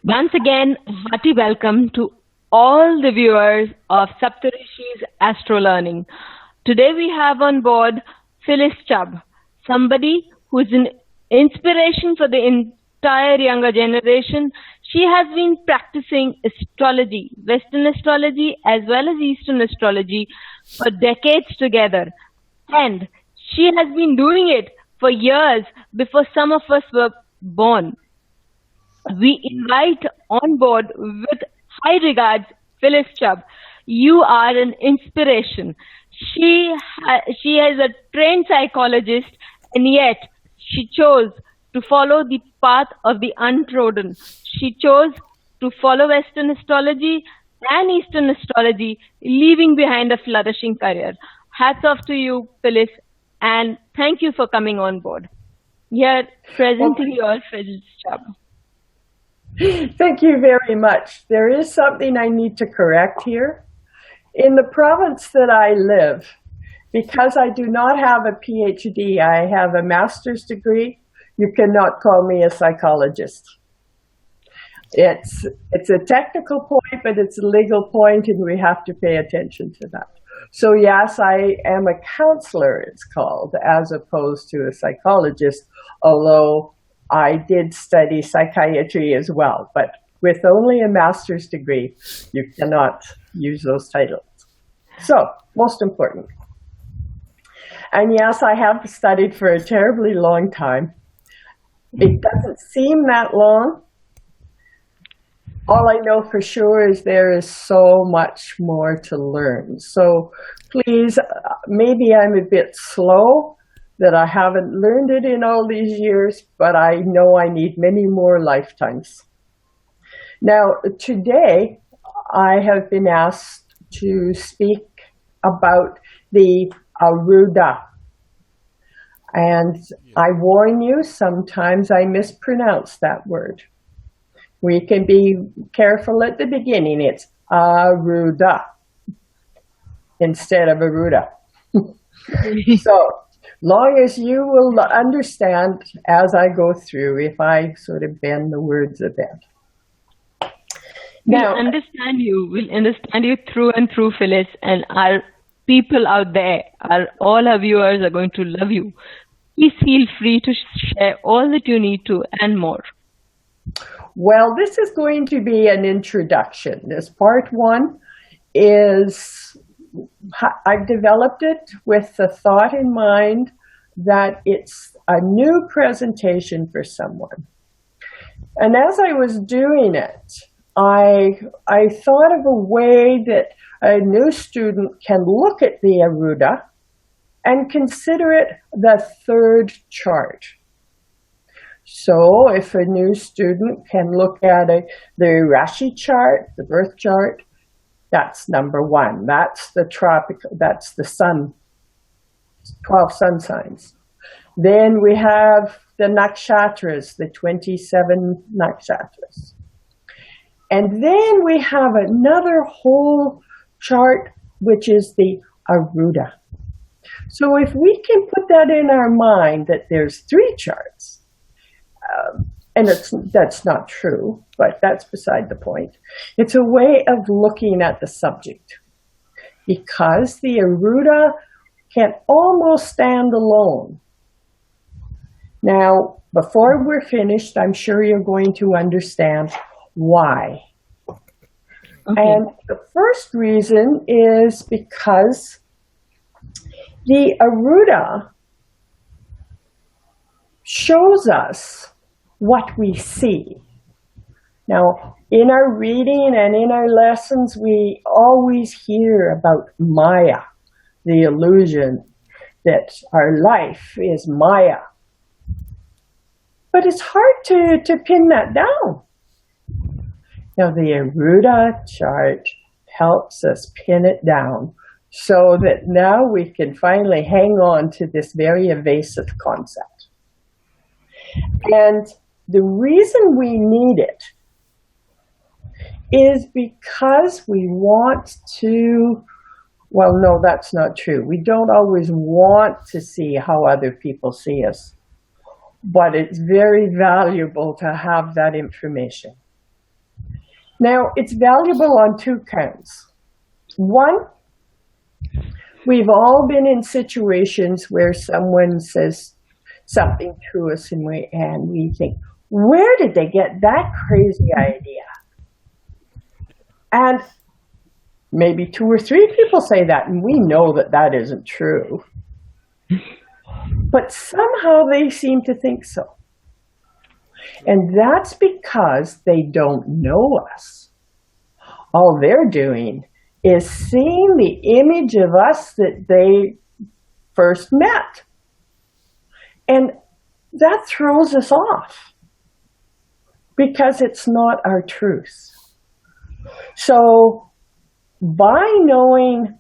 Once again, hearty welcome to all the viewers of Saptarishis Astrology. Today we have on board Phyllis Chubb, somebody who is an inspiration for the entire younger generation. She has been practicing astrology, Western astrology as well as Eastern astrology for decades together. And she has been doing it for years before some of us were born. We invite on board with high regards Phyllis Chubb. You are an inspiration. She is a trained psychologist, and yet she chose to follow the path of the untrodden. She chose to follow Western astrology and Eastern astrology, leaving behind a flourishing career. Hats off to you, Phyllis, and thank you for coming on board. Here, presenting your Phyllis Chubb. Thank you very much. There is something I need to correct here. In the province that I live, because I do not have a PhD, I have a master's degree, you cannot call me a psychologist. It's a technical point, but it's a legal point, and we have to pay attention to that. So yes, I am a counselor, it's called, as opposed to a psychologist, although I did study psychiatry as well, but with only a master's degree, you cannot use those titles. So, most important. And yes, I have studied for a terribly long time. It doesn't seem that long. All I know for sure is there is so much more to learn. So please, maybe I'm a bit slow, that I haven't learned it in all these years, but I know I need many more lifetimes. Now, today, I have been asked to speak about the Arudha. And I warn you, sometimes I mispronounce that word. We can be careful at the beginning. It's Arudha instead of Arudha. So, long as you will understand as I go through, if I sort of bend the words a bit. Now, we'll understand you through and through, Phyllis, and our people out there, all our viewers are going to love you. Please feel free to share all that you need to and more. Well, this is going to be an introduction. This part one is, I've developed it with the thought in mind that it's a new presentation for someone. And as I was doing it, I thought of a way that a new student can look at the Arudha and consider it the third chart. So if a new student can look at the Rishi chart, the birth chart, that's number one. That's the tropical, that's the sun, 12 sun signs. Then we have the Nakshatras, the 27 Nakshatras. And then we have another whole chart, which is the Arudha. So if we can put that in our mind that there's three charts, and that's not true, but that's beside the point. It's a way of looking at the subject, because the Arudha can almost stand alone. Now, before we're finished, I'm sure you're going to understand why. Okay. And the first reason is because the Arudha shows us what we see. Now, in our reading and in our lessons, we always hear about Maya, the illusion that our life is Maya. But it's hard to pin that down. Now, the Arudha chart helps us pin it down so that now we can finally hang on to this very evasive concept. And the reason we need it is because we want to, well, no, that's not true. We don't always want to see how other people see us, but it's very valuable to have that information. Now, it's valuable on two counts. One, we've all been in situations where someone says something to us and we think, where did they get that crazy idea? And maybe 2 or 3 people say that, and we know that that isn't true. But somehow they seem to think so. And that's because they don't know us. All they're doing is seeing the image of us that they first met. And that throws us off because it's not our truth. So by knowing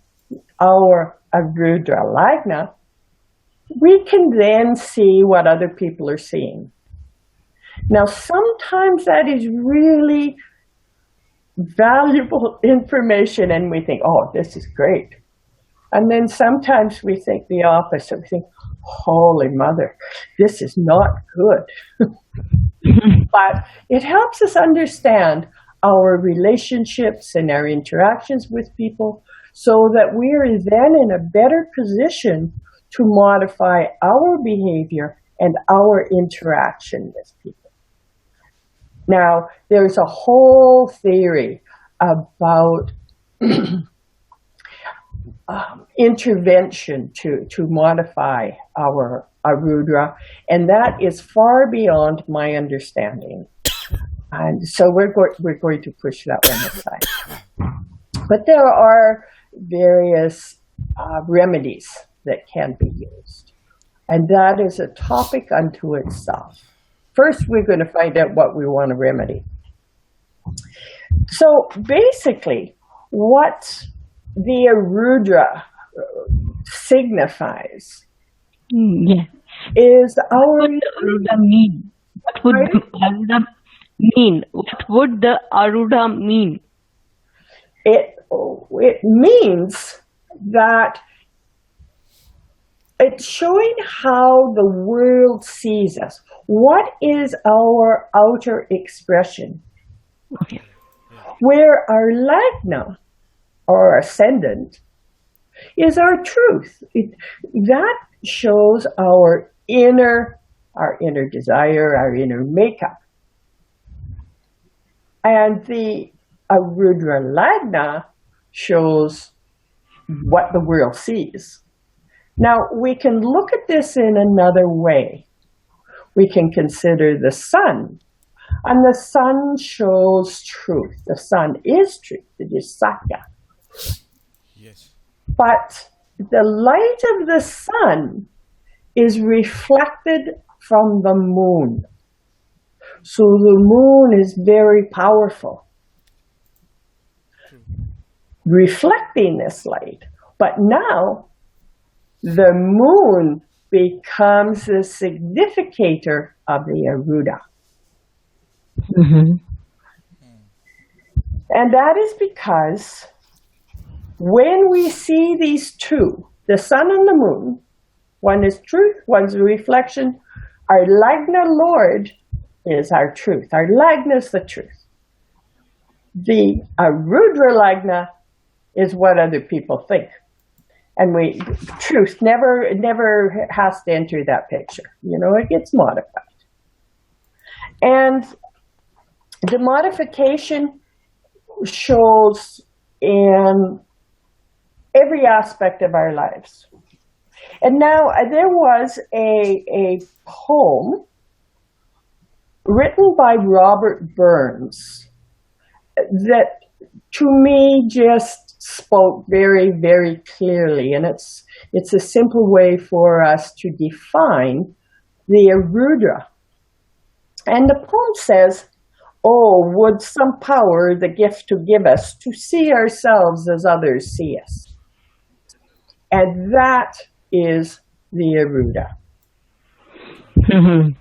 our Arudha Lagna, we can then see what other people are seeing. Now, sometimes that is really valuable information and we think, oh, this is great. And then sometimes we think the opposite. We think, holy mother, this is not good. But it helps us understand our relationships and our interactions with people so that we are then in a better position to modify our behavior and our interaction with people. Now, there's a whole theory about intervention to modify our Arudha, and that is far beyond my understanding. And so we're going to push that one aside. But there are various remedies that can be used. And that is a topic unto itself. First, we're going to find out what we want to remedy. So basically, what the Arudha signifies is our... What would Arudha mean? What would the Arudha mean? What would the Arudha mean? It means that it's showing how the world sees us. What is our outer expression? Okay. Where our Lagna, or ascendant, is our truth. That shows our inner desire, our inner makeup. And the Arudha Lagna shows what the world sees. Now, we can look at this in another way. We can consider the sun, and the sun shows truth. The sun is truth. It is Satya. Yes. But the light of the sun is reflected from the moon. So the moon is very powerful, reflecting this light. But now, the moon becomes the significator of the Arudha. Mm-hmm. And that is because when we see these two, the sun and the moon, one is truth, one's a reflection. Our Lagna Lord is our truth. Our Lagna is the truth. The Arudha Lagna is what other people think. And truth never has to enter that picture. You know, it gets modified. And the modification shows in every aspect of our lives. And now there was a poem written by Robert Burns that to me just spoke very, very clearly. And it's a simple way for us to define the Arudha. And the poem says, "Oh, would some power the gift to give us to see ourselves as others see us." And that is the Arudha. Mm-hmm.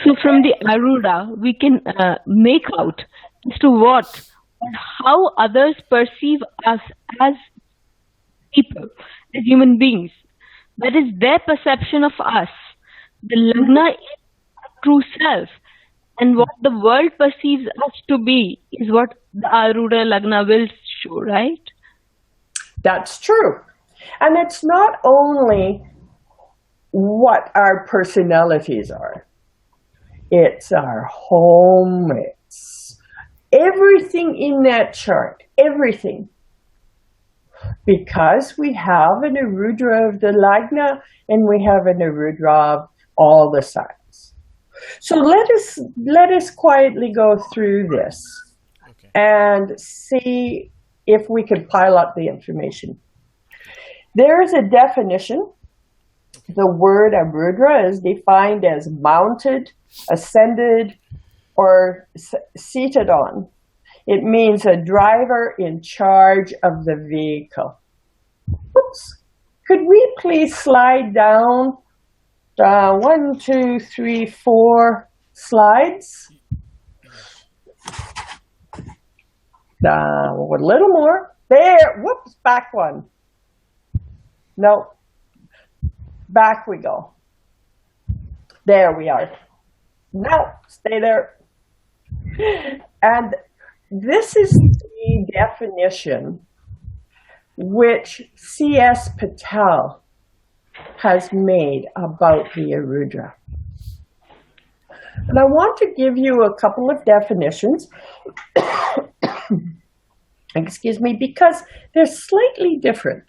So from the Arudha, we can make out as to what or how others perceive us as people, as human beings. That is their perception of us. The Lagna is our true self. and what the world perceives us to be is what the Arudha Lagna will show, right? That's true. And it's not only what our personalities are. It's our home, it's everything in that chart, everything. Because we have an Arudha of the Lagna and we have an Arudha of all the signs. So let us quietly go through this and see if we can pile up the information. There is a definition. The word Arudha is defined as mounted, ascended, or seated on. It means a driver in charge of the vehicle. Oops. Could we please slide down 1, 2, 3, 4 slides? A little more. There. Whoops, back one. No. Back we go. There we are. No, stay there. And this is the definition which C.S. Patel has made about the Arudha. And I want to give you a couple of definitions, excuse me, because they're slightly different.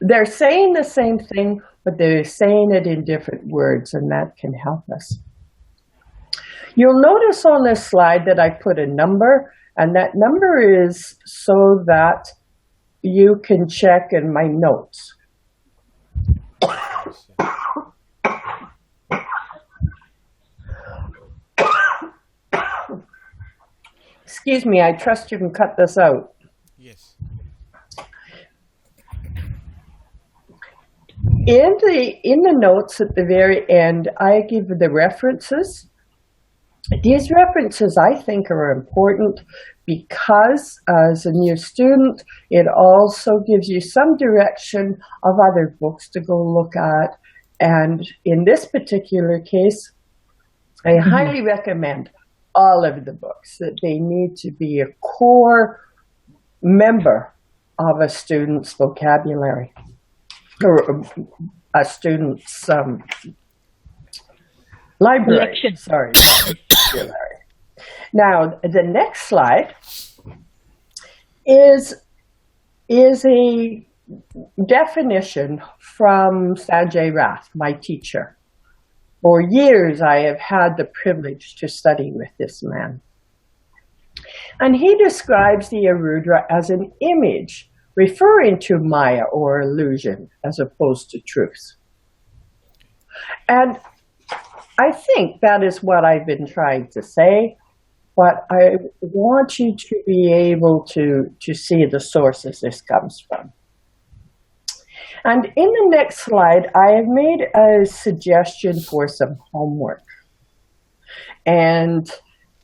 They're saying the same thing, but they're saying it in different words, and that can help us. You'll notice on this slide that I put a number, and that number is so that you can check in my notes. Excuse me, I trust you can cut this out. Yes. In the notes at the very end, I give the references. These references I think are important because as a new student, it also gives you some direction of other books to go look at. And in this particular case, I highly recommend all of the books, that they need to be a core member of a student's vocabulary or a student's library. Collection. Sorry. Now, the next slide is a definition from Sanjay Rath, my teacher. For years, I have had the privilege to study with this man. And he describes the Arudha as an image referring to Maya or illusion as opposed to truth. And I think that is what I've been trying to say, but I want you to be able to see the sources this comes from. And in the next slide, I have made a suggestion for some homework. And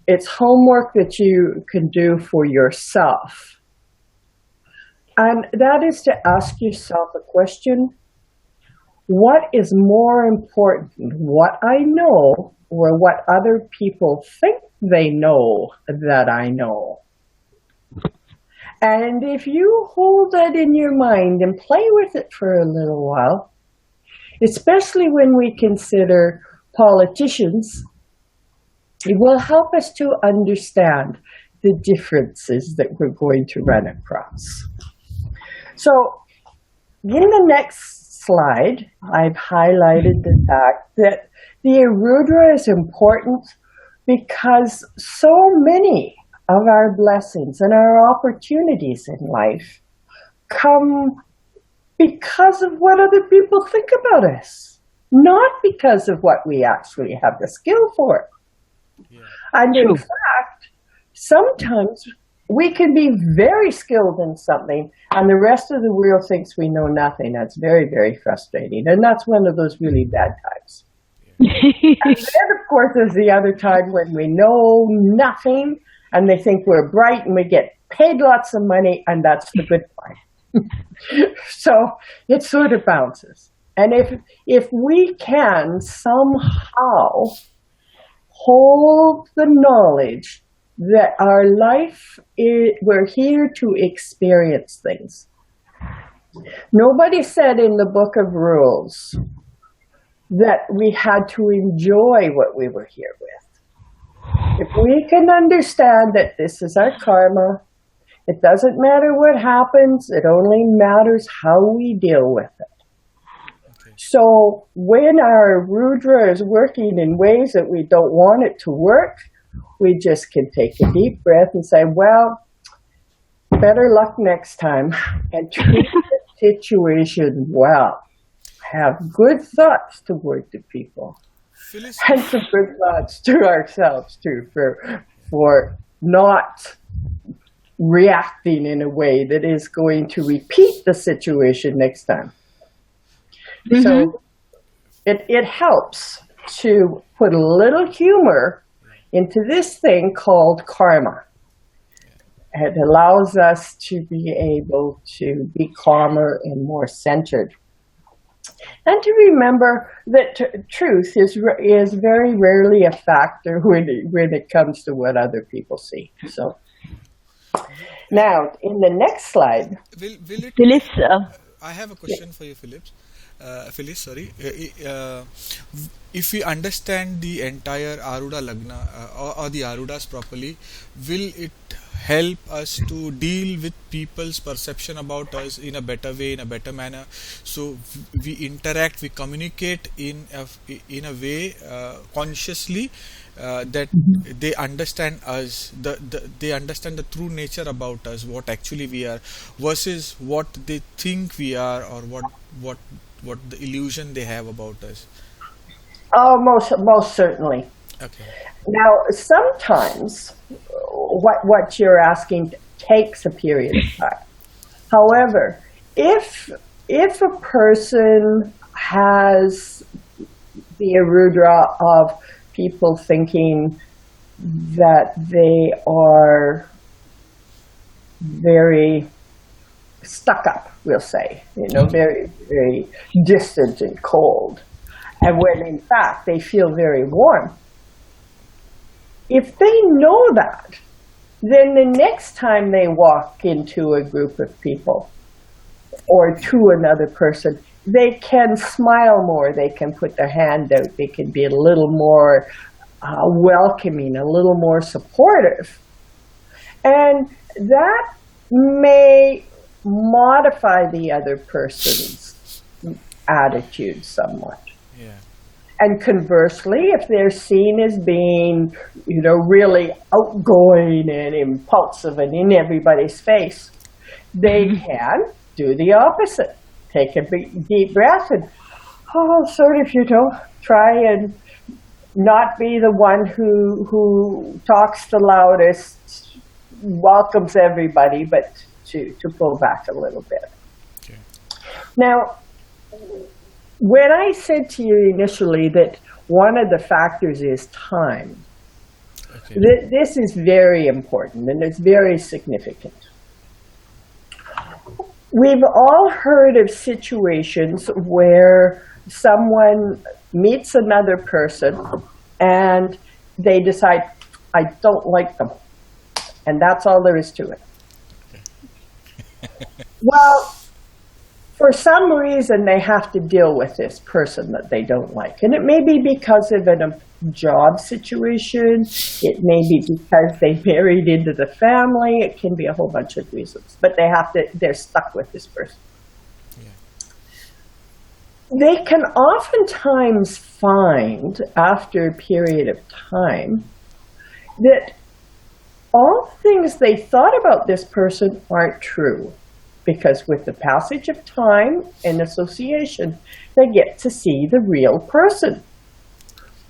it's homework that you can do for yourself. And that is to ask yourself a question: what is more important, what I know or what other people think they know that I know? And if you hold that in your mind and play with it for a little while, especially when we consider politicians, it will help us to understand the differences that we're going to run across. So in the next slide, I've highlighted the fact that the Arudha is important because so many of our blessings and our opportunities in life come because of what other people think about us, not because of what we actually have the skill for. Yeah. And in fact, sometimes we can be very skilled in something and the rest of the world thinks we know nothing. That's very, very frustrating. And that's one of those really bad times. And then, of course, there's the other time when we know nothing and they think we're bright and we get paid lots of money, and that's the good part. So it sort of bounces. And if we can somehow hold the knowledge that our life we're here to experience things. Nobody said in the book of rules that we had to enjoy what we were here with. If we can understand that this is our karma, it doesn't matter what happens, it only matters how we deal with it. So when our Rudra is working in ways that we don't want it to work, we just can take a deep breath and say, well, better luck next time, and treat the situation well. Have good thoughts toward the people. Phyllis, And some good thoughts to ourselves too, for not reacting in a way that is going to repeat the situation next time. So it helps to put a little humor into this thing called karma. It allows us to be able to be calmer and more centered. And to remember that truth is very rarely a factor when it comes to what other people see. So now, in the next slide, will it? Phyllis, I have a question for you, Phyllis. Phyllis, sorry. If we understand the entire Arudha Lagna or the Arudas properly, will it help us to deal with people's perception about us in a better way, in a better manner? So we interact, we communicate in a way consciously that they understand us, they understand the true nature about us, what actually we are, versus what they think we are, or what the illusion they have about us. oh, most certainly. Okay. Now, sometimes what you're asking takes a period of time. However, if a person has the Arudha of people thinking that they are very stuck up, we'll say, very, very distant and cold, and when in fact they feel very warm. If they know that, then the next time they walk into a group of people or to another person, they can smile more, they can put their hand out, they can be a little more welcoming, a little more supportive. And that may modify the other person's attitude somewhat. Yeah. And conversely, if they're seen as being, really outgoing and impulsive and in everybody's face, they can do the opposite. Take a big, deep breath and, try and not be the one who talks the loudest, welcomes everybody, but to pull back a little bit. Okay. Now, when I said to you initially that one of the factors is time, Okay. this is very important and it's very significant. We've all heard of situations where someone meets another person and they decide, I don't like them. And that's all there is to it. Well, for some reason, they have to deal with this person that they don't like. And it may be because of a job situation. It may be because they married into the family. It can be a whole bunch of reasons. But they're stuck with this person. Yeah. They can oftentimes find, after a period of time, that all things they thought about this person aren't true. Because with the passage of time and association, they get to see the real person.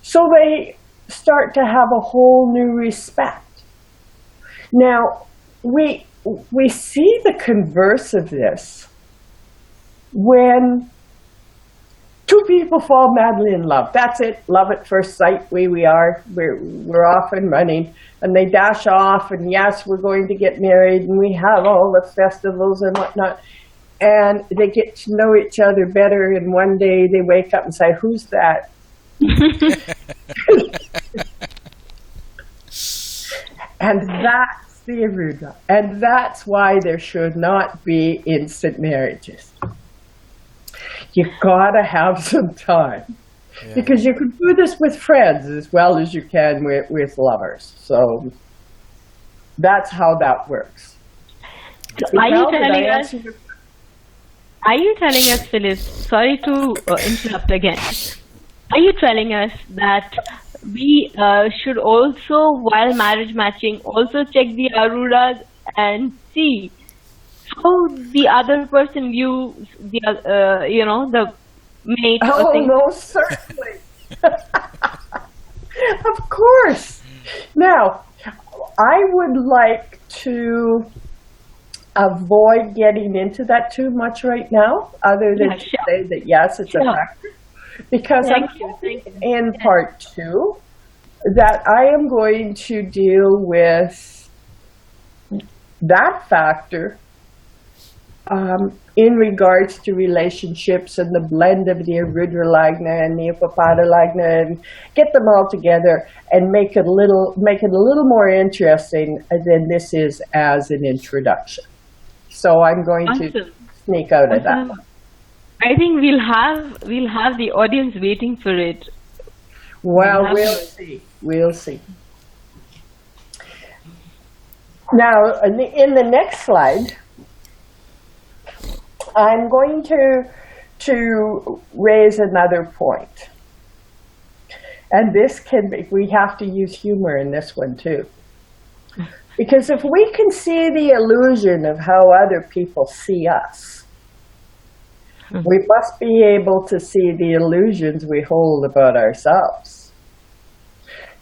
So they start to have a whole new respect. Now, we see the converse of this when two people fall madly in love. That's it, love at first sight, we're off and running. And they dash off, and yes, we're going to get married, and we have all the festivals and whatnot. And they get to know each other better, and one day they wake up and say, who's that? And that's the Arudha. And that's why there should not be instant marriages. You gotta have some time. Yeah. Because you can do this with friends as well as you can with lovers. So that's how that works. So are you telling us, Phyllis, sorry to interrupt again. Are you telling us that we should also, while marriage matching, also check the Arudas and see how the other person views the, the mate? Oh, no, certainly. Of course. Now, I would like to avoid getting into that too much right now, other than to say that yes, it's a factor. Because in part 2 that I am going to deal with that factor in regards to relationships and the blend of the Arudha Lagna and the Upapada Lagna, and get them all together and make it a little more interesting than this is as an introduction. So I'm going to sneak out of that. I think we'll have the audience waiting for it. Well, we'll see. We'll see. Now, in the next slide, I'm going to raise another point. And we have to use humor in this one too. Because if we can see the illusion of how other people see us, we must be able to see the illusions we hold about ourselves.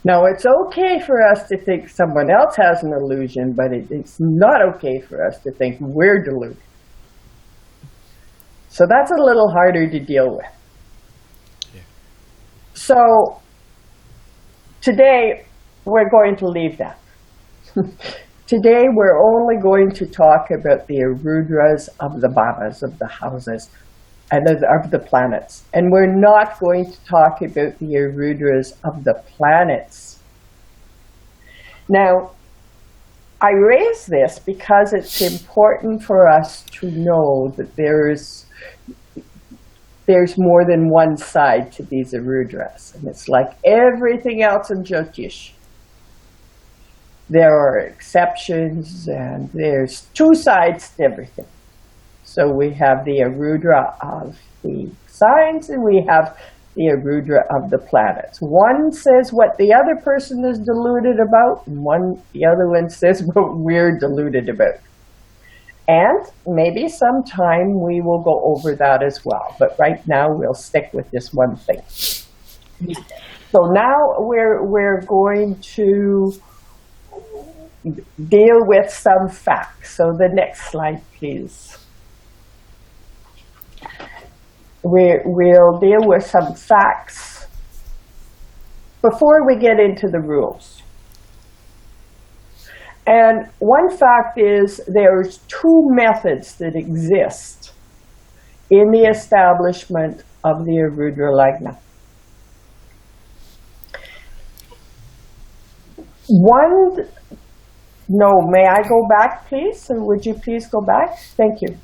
Now, it's okay for us to think someone else has an illusion, but it's not okay for us to think we're deluded. So that's a little harder to deal with. Yeah. So today, we're going to leave that. Today, we're only going to talk about the Arudras of the Bhavas, of the houses, and of the planets. And we're not going to talk about the Arudras of the planets. Now, I raise this because it's important for us to know that there's more than one side to these Arudras. And it's like everything else in Jyotish. There are exceptions, and there's two sides to everything. So we have the Arudha of the signs, and we have the Arudha of the planets. One says what the other person is deluded about, and the other one says what we're deluded about. And maybe sometime we will go over that as well. But right now we'll stick with this one thing. So now we're going to deal with some facts. So the next slide, please. We'll deal with some facts before we get into the rules. And one fact is there's two methods that exist in the establishment of the Arudha Lagna. May I go back, please? Or would you please go back? Thank you.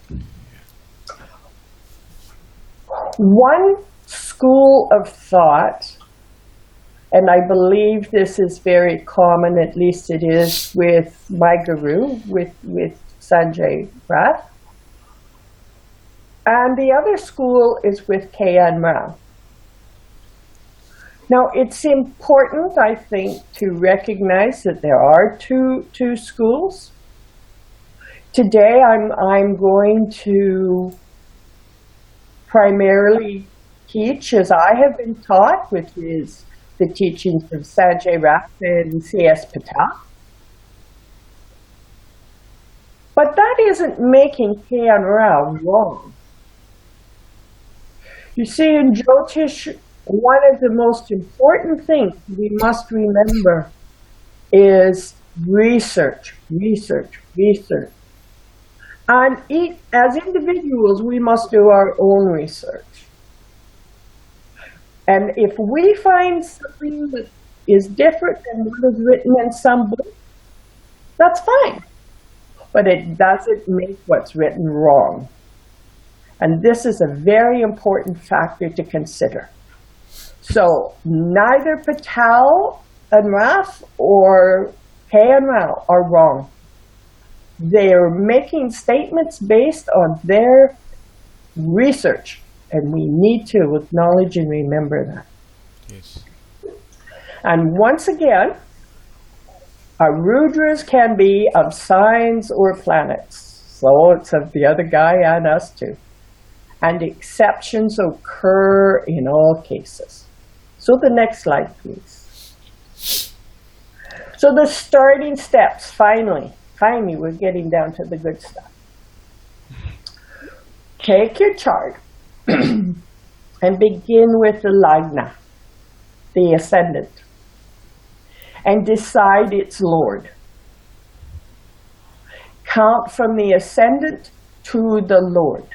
One school of thought, and I believe this is very common, at least it is with my guru, with Sanjay Rath, and the other school is with K.N. Rao. Now, it's important, I think, to recognize that there are two schools. Today, I'm going to primarily teach as I have been taught, which is the teachings of Sanjay Rath and C.S. Patel. But that isn't making K.N. Rao wrong. You see, in Jyotish, one of the most important things we must remember is research, research, research. And as individuals, we must do our own research. And if we find something that is different than what is written in some book, That's fine. But it doesn't make what's written wrong. And this is a very important factor to consider. So neither Patel and Raf or Kay and Rao are wrong. They are making statements based on their research, and we need to acknowledge and remember that. Yes. And once again, Arudras can be of signs or planets. So it's of the other guy and us too. And exceptions occur in all cases. So the next slide, please. So the starting steps, finally, we're getting down to the good stuff. Take your chart and begin with the Lagna, the ascendant, and decide its lord. Count from the ascendant to the lord.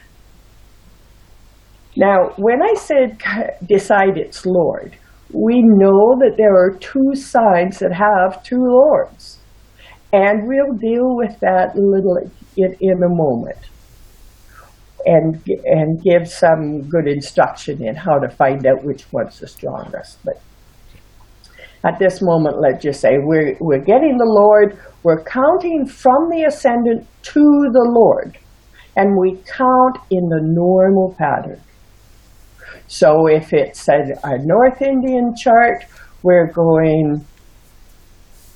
Now, when I said decide its lord, we know that there are two signs that have two lords. And we'll deal with that a little in a moment. And give some good instruction in how to find out which one's the strongest. But at this moment, let's just say we're getting the Lord, we're counting from the ascendant to the Lord, and we count in the normal pattern. So if it's a North Indian chart, we're going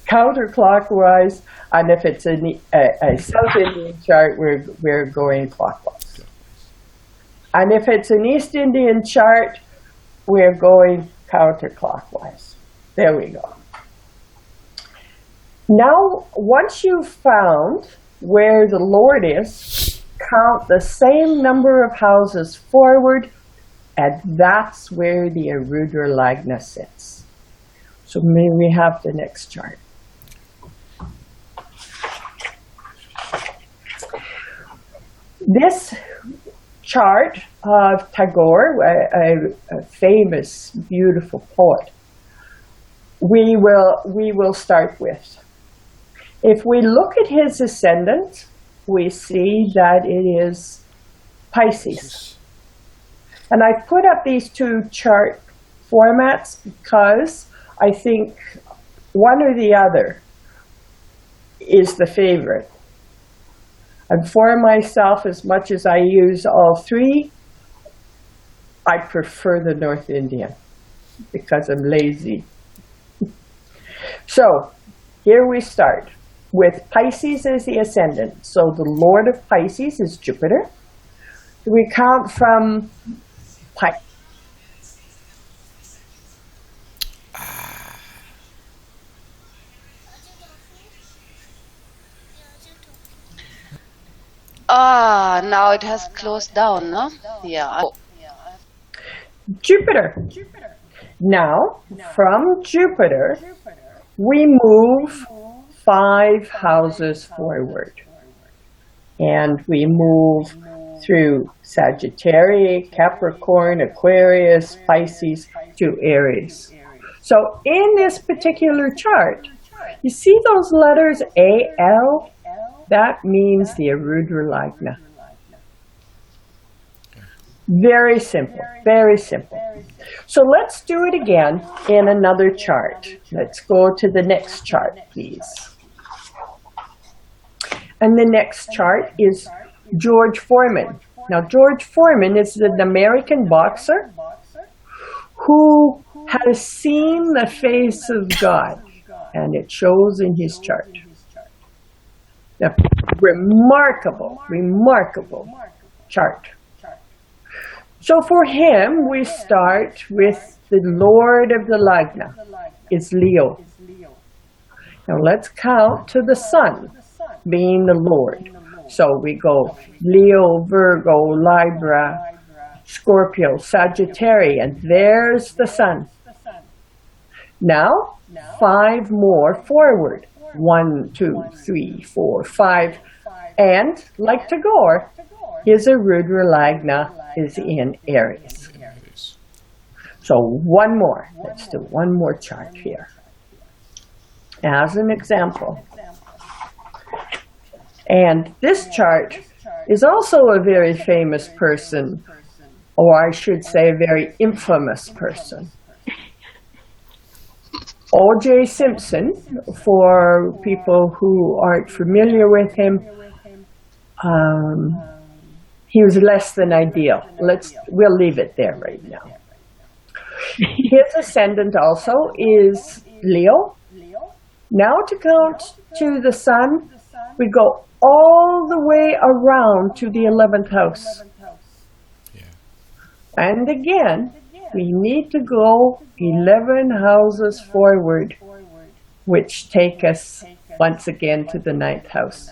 counterclockwise, and if it's a South Indian chart, we're going clockwise. And if it's an East Indian chart, we're going counterclockwise. There we go. Now, once you've found where the Lord is, count the same number of houses forward, and that's where the Arudha Lagna sits. So may we have the next chart. This chart of Tagore, a famous, beautiful poet, we will start with. If we look at his ascendant, we see that it is Pisces. And I put up these two chart formats because I think one or the other is the favorite. And for myself, as much as I use all three, I prefer the North Indian because I'm lazy. So here we start with Pisces as the ascendant. So the Lord of Pisces is Jupiter. We count from Pisces. Now it has closed down, no? Yeah. Jupiter. Now, from Jupiter, we move 5 houses forward. And we move through Sagittarius, Capricorn, Aquarius, Pisces to Aries. So in this particular chart, you see those letters AL? That means the Arudha Lagna. Very simple, very simple. So let's do it again in another chart. Let's go to the next chart, please. And the next chart is George Foreman. Now, George Foreman is an American boxer who has seen the face of God, and it shows in his chart. A remarkable, remarkable chart. So for him, we start with the Lord of the Lagna, is Leo. Now let's count to the Sun being the Lord. So we go Leo, Virgo, Libra, Scorpio, Sagittarius, and there's the Sun. Now, 5 more forward. 1, 2, 3, 4, 5. And, like Tagore, his Arudha Lagna is in Aries. So one more. Let's do one more chart here. As an example. And this chart is also a very famous person, or I should say a very infamous person. O.J. Simpson, for people who aren't familiar with him, he was less than ideal. We'll leave it there right now. His ascendant also is Leo. Now to count to the sun, we go all the way around to the 11th house. Yeah. And again, we need to go 11 houses forward, which take us once again to the 9th house.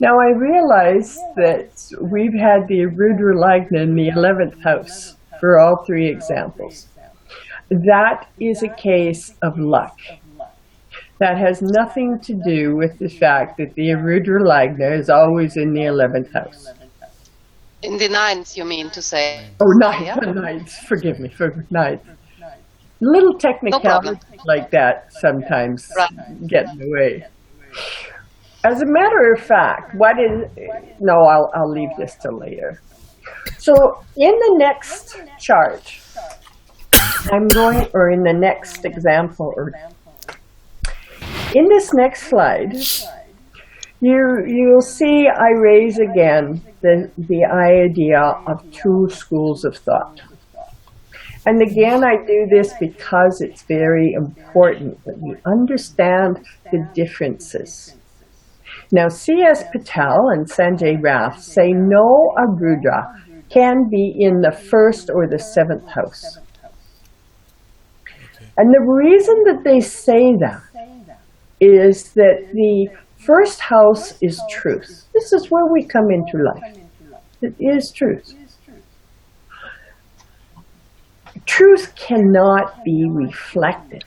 Now I realize that we've had the Arudha Lagna in the 11th house for all three examples. That is a case of luck. That has nothing to do with the fact that the Arudha Lagna is always in the 11th house. In the ninth, you mean to say? Oh, ninth. Forgive me, for ninth. Little technicalities like that sometimes get in the way. As a matter of fact, I'll leave this till later. So in the next chart, in the next example, or in this next slide, you'll see I raise again the idea of two schools of thought. And again, I do this because it's very important that we understand the differences. Now, C.S. Patel and Sanjay Rath say no Arudha can be in the 1st or the 7th house. And the reason that they say that is that the 1st house is truth. This is where we come into life. It is truth. Truth cannot be reflected.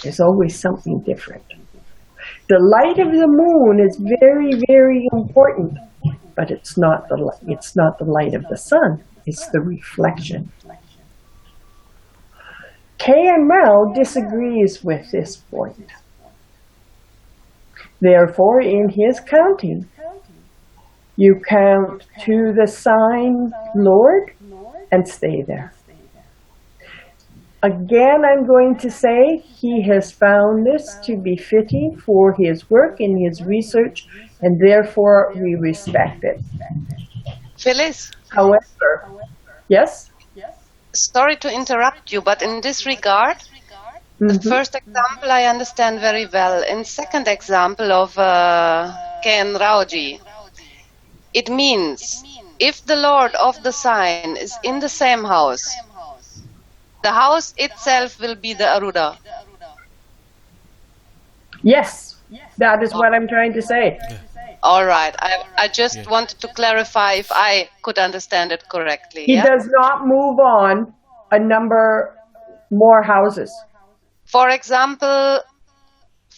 There's always something different. The light of the moon is very, very important, but it's not the light of the sun. It's the reflection. K and Mao disagrees with this point. Therefore, in his counting, you count to the sign Lord and stay there. Again, I'm going to say he has found this to be fitting for his work and his research, and therefore we respect it. Phyllis? However, yes? Sorry to interrupt you, but in this regard, the first example I understand very well. In second example of Ken Raoji, it means if the Lord of the sign is in the same house, the house itself will be the Arudha. Yes, that is what I'm trying to say. All right. I just wanted to clarify if I could understand it correctly. He does not move on a number more houses. For example,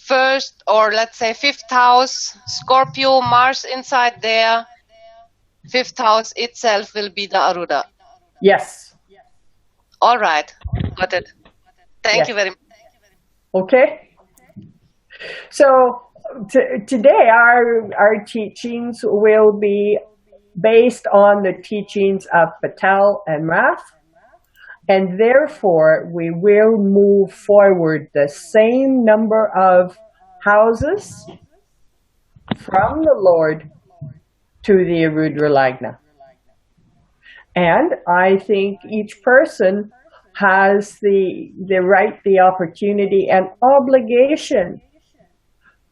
1st or let's say 5th house, Scorpio, Mars inside there, 5th house itself will be the Arudha. Yes. All right. Got it. Thank you very much. Okay. So today our teachings will be based on the teachings of Patel and Rath, and therefore we will move forward the same number of houses from the Lord to the Arudha Lagna. And I think each person has the right, the opportunity, and obligation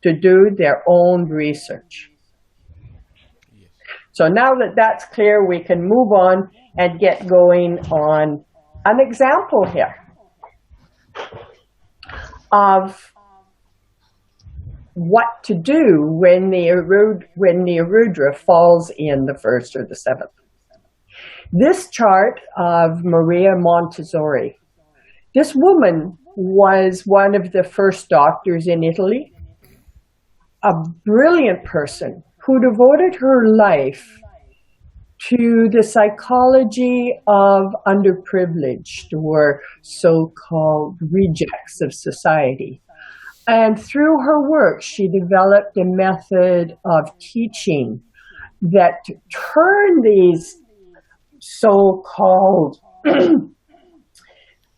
to do their own research. So now that that's clear, we can move on and get going on an example here of what to do when the Arudha falls in the 1st or the 7th. This chart of Maria Montessori. This woman was one of the first doctors in Italy, a brilliant person who devoted her life to the psychology of underprivileged or so-called rejects of society. And through her work, she developed a method of teaching that turned these so-called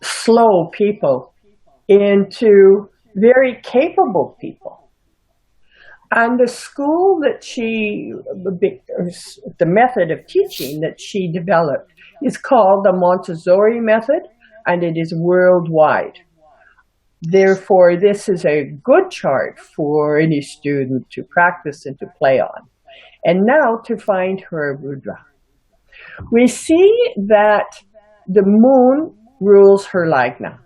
slow people into very capable people. And the school that the method of teaching that she developed is called the Montessori method, and it is worldwide. Therefore, this is a good chart for any student to practice and to play on. And now to find her Arudha. We see that the moon rules her Lagna.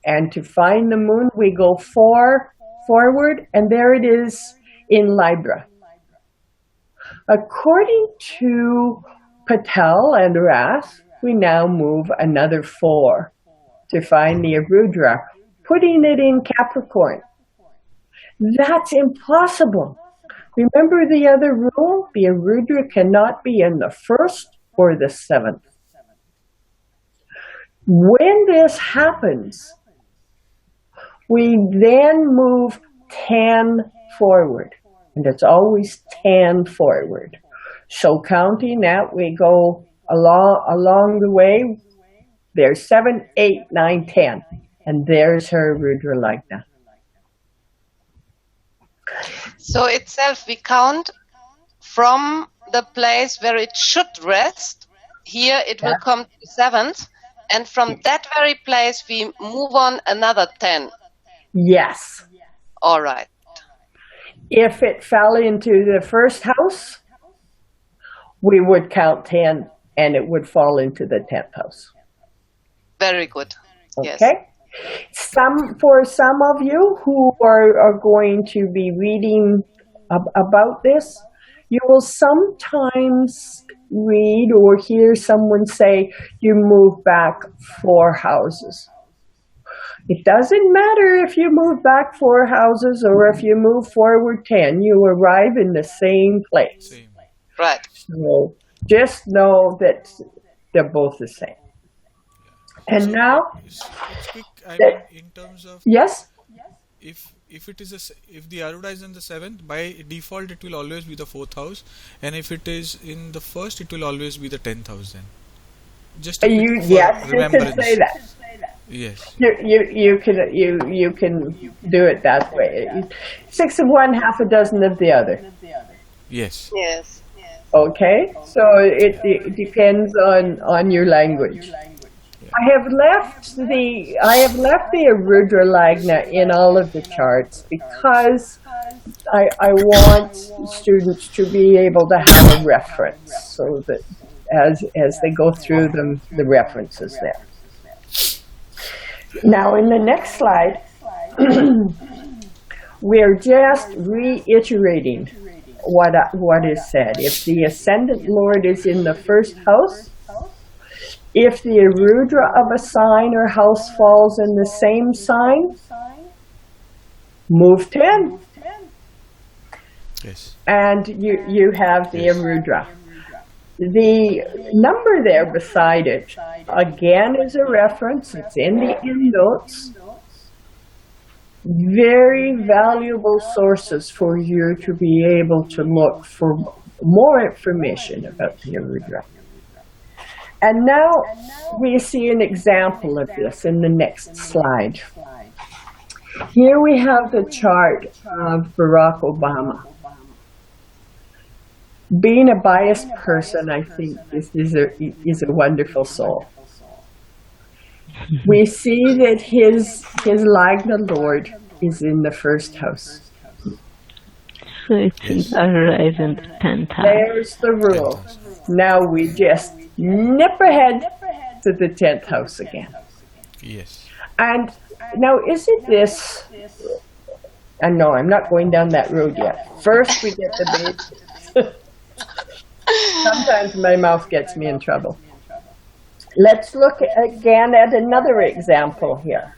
And to find the moon, we go forward, and there it is in Libra. According to Patel and Rath, we now move another 4 to find the Arudha, putting it in Capricorn. That's impossible. Remember the other rule? The Arudha cannot be in the 1st or the 7th. When this happens, we then move 10 forward, and it's always 10 forward. So counting that, we go along the way. There's 7, 8, 9, 10, and there's her Arudha Lagna. So itself, we count from the place where it should rest. Here it will come to the 7th, and from that very place we move on another 10. Yes. All right. If it fell into the 1st house, we would count 10, and it would fall into the 10th house. Very good. Okay. Yes. For some of you who are going to be reading about this, you will sometimes read or hear someone say, you move back 4 houses. It doesn't matter if you move back 4 houses or if you move forward 10, you arrive in the same place. Right. So just know that they're both the same. And so now, in terms of yes, if if the Arudha is in the 7th, by default it will always be the 4th house, and if it is in the 1st, it will always be the 10th house. Then, just you can say that. Yes, you can do it that way. 6 of one, half a dozen of the other. Yes. Yes. Okay, so it depends on your language. I have left the Arudha Lagna in all of the charts because I want students to be able to have a reference, so that as they go through them, the references there. Now in the next slide, we're just reiterating what is said. If the Ascendant Lord is in the 1st house, if the Arudha of a sign or house falls in the same sign, move 10. Yes. And you have the Arudha. The number there beside it, again, is a reference. It's in the endnotes. Very valuable sources for you to be able to look for more information about the Arudha. And now we see an example of this in the next slide. Here we have the chart of Barack Obama. Being a biased person, I think this is a wonderful soul. We see that his Lagna Lord is in the 1st house. So it's in the horizon, 10th house. There's the rule. Now we just nip ahead to the 10th house again. Yes. And now isn't this... And no, I'm not going down that road yet. First we get the basics. Sometimes my mouth gets me in trouble. Let's look again at another example here.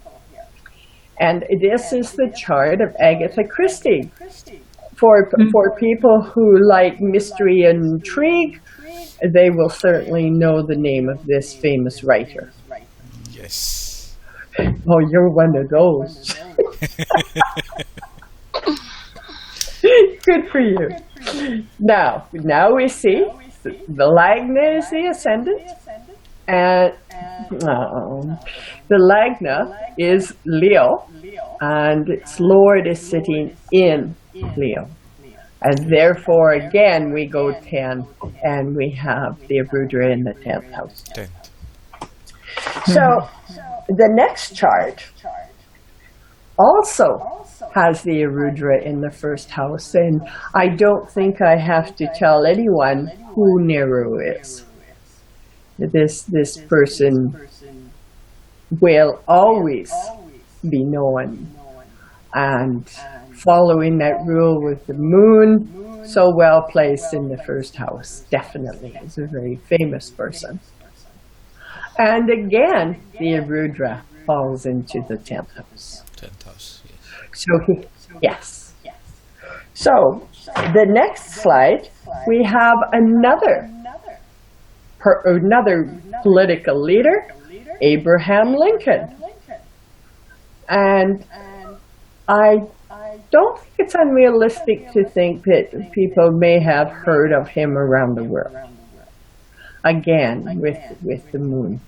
And this is the chart of Agatha Christie. For people who like mystery and intrigue, they will certainly know the name of this famous writer. Yes. Oh, you're one of those. Good for you. Now we see the Lagna is the ascendant, and the Lagna is Leo, and its Lord is sitting in Leo. And therefore, again, we go 10, and we have the Arudha in the 10th house. 10th. So, the next chart also has the Arudha in the first house, and I don't think I have to tell anyone who Nehru is. This person will always be known, and following that rule with the moon so well placed in the first house, definitely is a very famous person. And again, the Arudha falls into the 10th house. 10th house, yes. So, yes. So, the next slide, we have another political leader, Abraham Lincoln. And I don't think it's unrealistic to think that people may have heard of him around the world. Again, with the moon.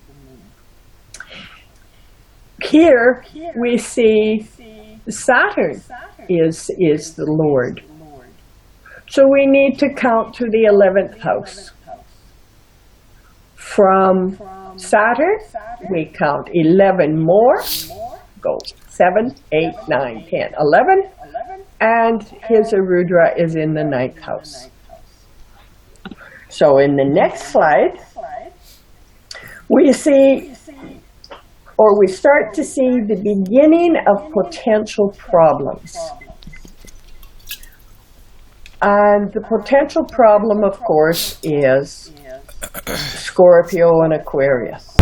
Here we see Saturn is the Lord. So we need to count to the 11th house. From Saturn, we count 11 more, go 7, 8, 9, 10, 11, and his Arudha is in the 9th house. So in the next slide, we see, or we start to see the beginning of potential problems. And the potential problem, of course, is Scorpio and Aquarius.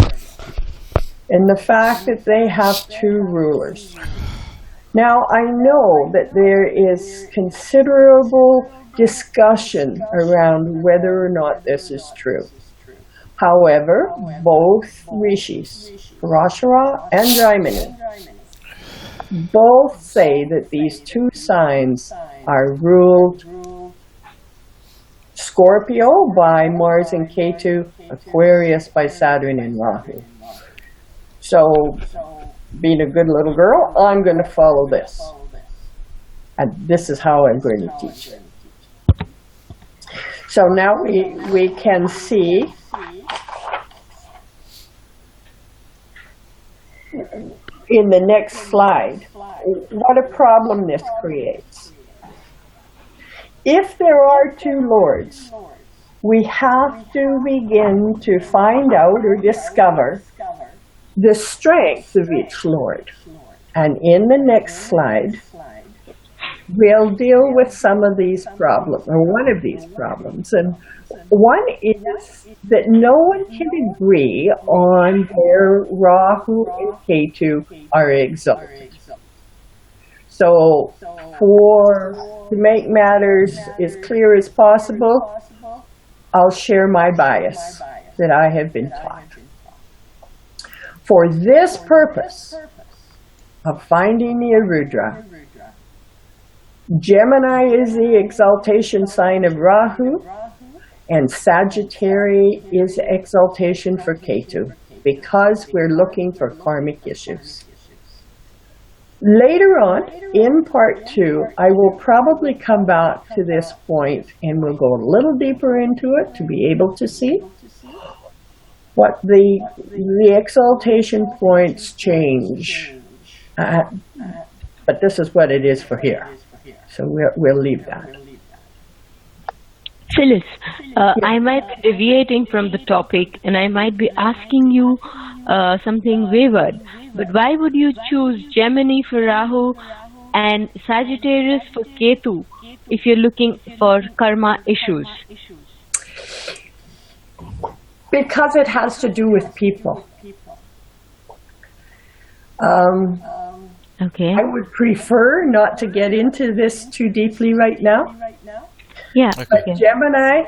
And the fact that they have two rulers. Now, I know that there is considerable discussion around whether or not this is true. However, both Rishis, Parasara and Jaimini, both say that these two signs are ruled Scorpio by Mars and Ketu, Aquarius by Saturn and Rahu. So, being a good little girl, I'm going to follow this. And this is how I'm going to teach. So now we can see in the next slide what a problem this creates. If there are two lords, we have to begin to find out or discover the strength of each lord. And in the next slide, we'll deal with some of these problems, or one of these problems. And one is that no one can agree on where Rahu and Ketu are exalted. So, to make matters as clear as possible, I'll share my bias that I have been taught. For this purpose of finding the Arudha, Gemini is the exaltation sign of Rahu, and Sagittarius is the exaltation for Ketu, because we're looking for karmic issues. Later on, in part 2, I will probably come back to this point and we'll go a little deeper into it to be able to see what the exaltation points change. But this is what it is for here. So we'll leave that. Phyllis, I might be deviating from the topic and I might be asking you something wayward, but why would you choose Gemini for Rahu and Sagittarius for Ketu if you're looking for karma issues? Because it has to do with people. Okay. I would prefer not to get into this too deeply right now. Yeah. But Okay. Gemini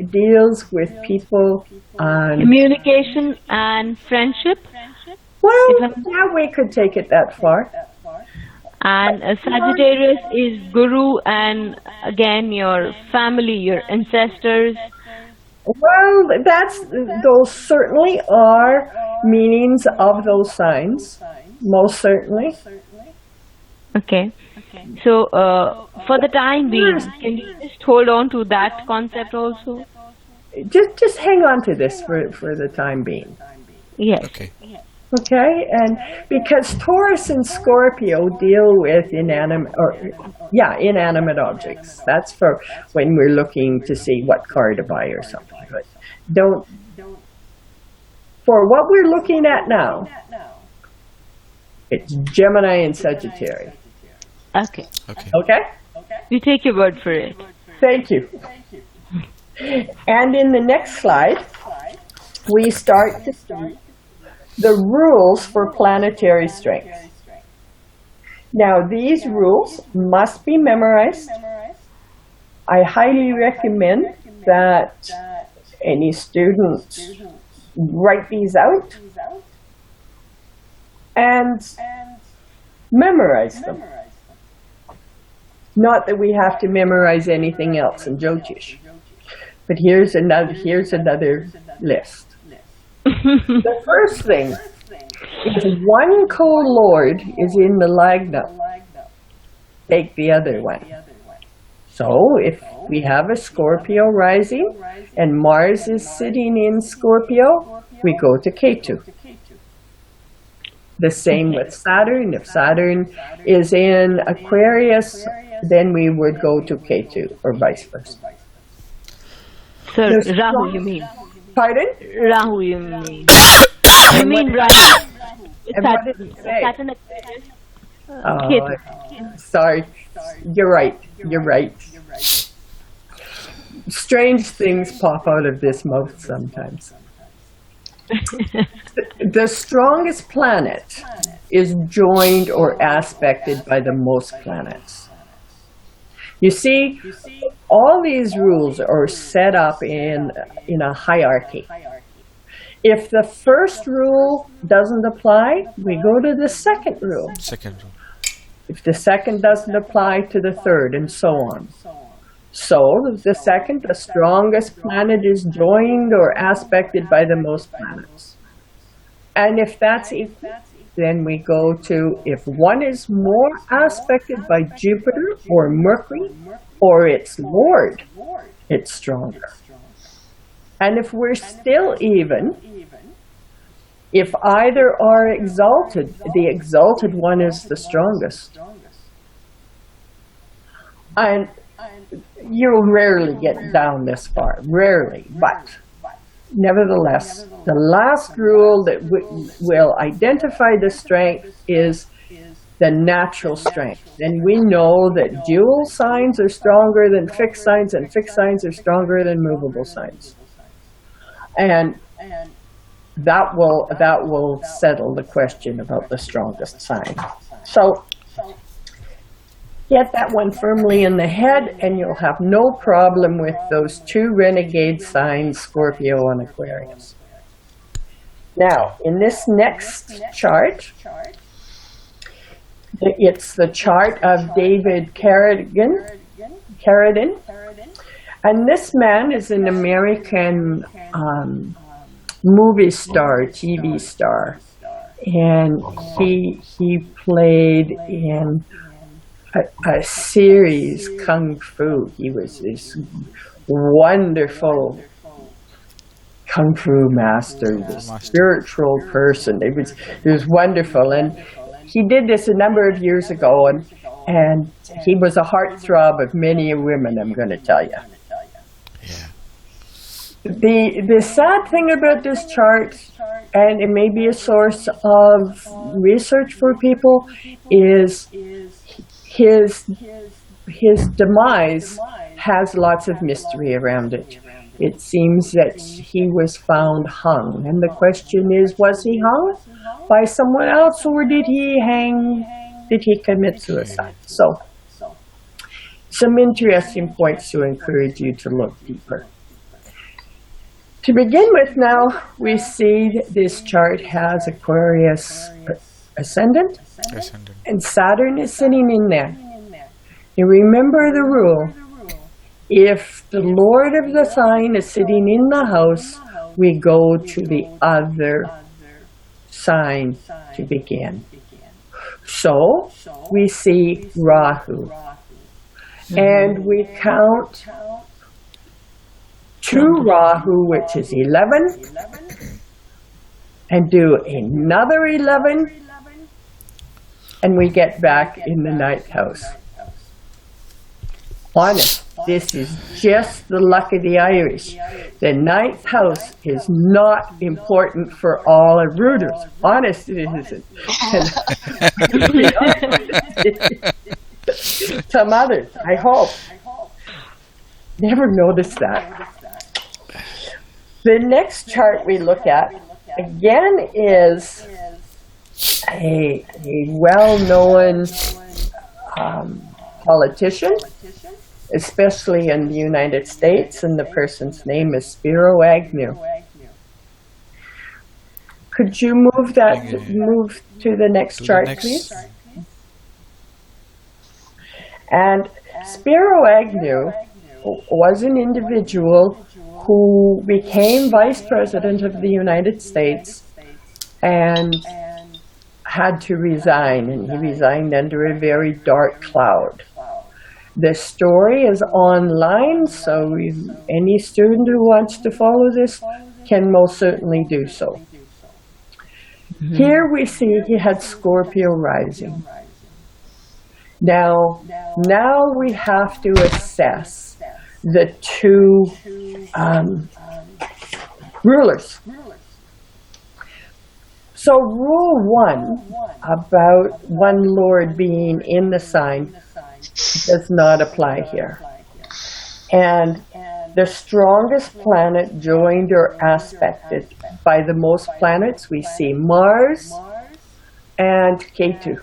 deals with people on... Communication and friendship? Well, yeah, we could take it that far. And Sagittarius is Guru and again your family, your ancestors. Well, those certainly are meanings of those signs, most certainly. Okay. So, for the time being, can you just hold on to that concept also? Just hang on to this for the time being. Yes. Okay. Okay, and because Taurus and Scorpio deal with inanimate objects. That's for when we're looking to see what car to buy or something. But for what we're looking at now, it's Gemini and Sagittarius. Okay. Okay? You take your word for it. Thank you. And in the next slide, we start to see the rules for planetary strength. Now, these rules must be memorized. I highly recommend that any students write these out and memorize them. Not that we have to memorize anything else in Jyotish, but here's another list. The first thing is one co-lord is in the Lagna. Take the other one. So if we have a Scorpio rising and Mars is sitting in Scorpio, we go to Ketu. The same with Saturn. If Saturn is in Aquarius, then we would go to Ketu, or vice versa. So, Rahu, you mean? Pardon? Rahu, you mean? I mean Rahu. Saturn. Sorry. You're right. Strange things pop out of this mouth sometimes. The strongest planet is joined or aspected by the most planets. You see, all these rules are set up in a hierarchy. If the first rule doesn't apply, we go to the second rule. If the second doesn't apply, to the third, and so on. So, the strongest planet is joined or aspected by the most planets. And if that's equal, then we go to, if one is more aspected by Jupiter or Mercury or its lord, it's stronger. And if we're still even, if either are exalted, the exalted one is the strongest. And you'll rarely get down this far, rarely, but nevertheless, the last rule that will identify the strength is the natural strength. And we know that dual signs are stronger than fixed signs, and fixed signs are stronger than movable signs. And that will settle the question about the strongest sign. So get that one firmly in the head, and you'll have no problem with those two renegade signs, Scorpio and Aquarius. Now, in this next chart, it's the chart of David Carradine. And this man is an American movie star, TV star. And he played in a series, Kung Fu. He was this wonderful Kung Fu master, this spiritual person. It was wonderful. And he did this a number of years ago, and he was a heartthrob of many women, I'm going to tell you. The sad thing about this chart, and it may be a source of research for people, is his demise has lots of mystery around it. It seems that he was found hung, and the question is, was he hung by someone else, or did he commit suicide? So, some interesting points to encourage you to look deeper. To begin with now, we see this chart has Aquarius ascendant, Ascendant. and Saturn is sitting in there. You remember the rule. If the Lord of the sign is sitting in the house, we go to the other sign to begin. So we see Rahu. And we count 2 Rahu, which is 11, and do another 11, and we get back in the 9th house. Honest, this is just the luck of the Irish. The 9th house is not important for all Arudas. Honest, it isn't. Some others, I hope. Never noticed that. The next chart we look at, again, is a well-known politician, especially in the United States, and the person's name is Spiro Agnew. Could you move to the next chart, please? And Spiro Agnew was an individual who became Vice President of the United States and had to resign, and he resigned under a very dark cloud. The story is online, so any student who wants to follow this can most certainly do so. Here we see he had Scorpio rising. Now we have to assess the 2 rulers. So rule 1 about one Lord being in the sign does not apply here. And the strongest planet joined or aspected by the most planets, we see Mars and Ketu.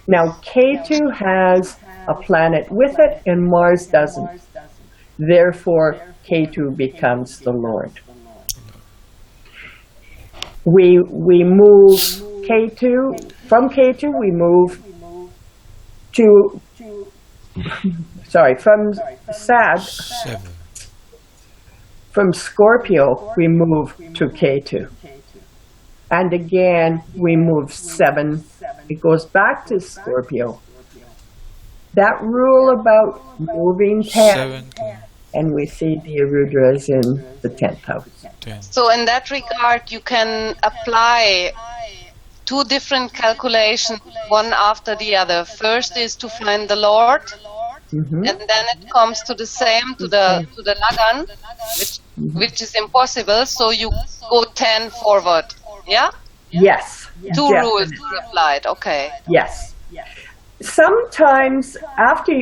Now Ketu has a planet with it and Mars doesn't. Therefore, Ketu becomes the Lord. We move Ketu, from Ketu we move to, from from Scorpio we move to Ketu. And again, we move 7. It goes back to Scorpio. That rule about moving 10, and we see the Arudras in the 10th house. So in that regard, you can apply 2 different calculations, one after the other. First is to find the Lord, and then it comes to the same, to the Lagan, which is impossible. So you go 10 forward. Yeah? Yes. 2 definitely. rules applied. Okay. Yes. Sometimes after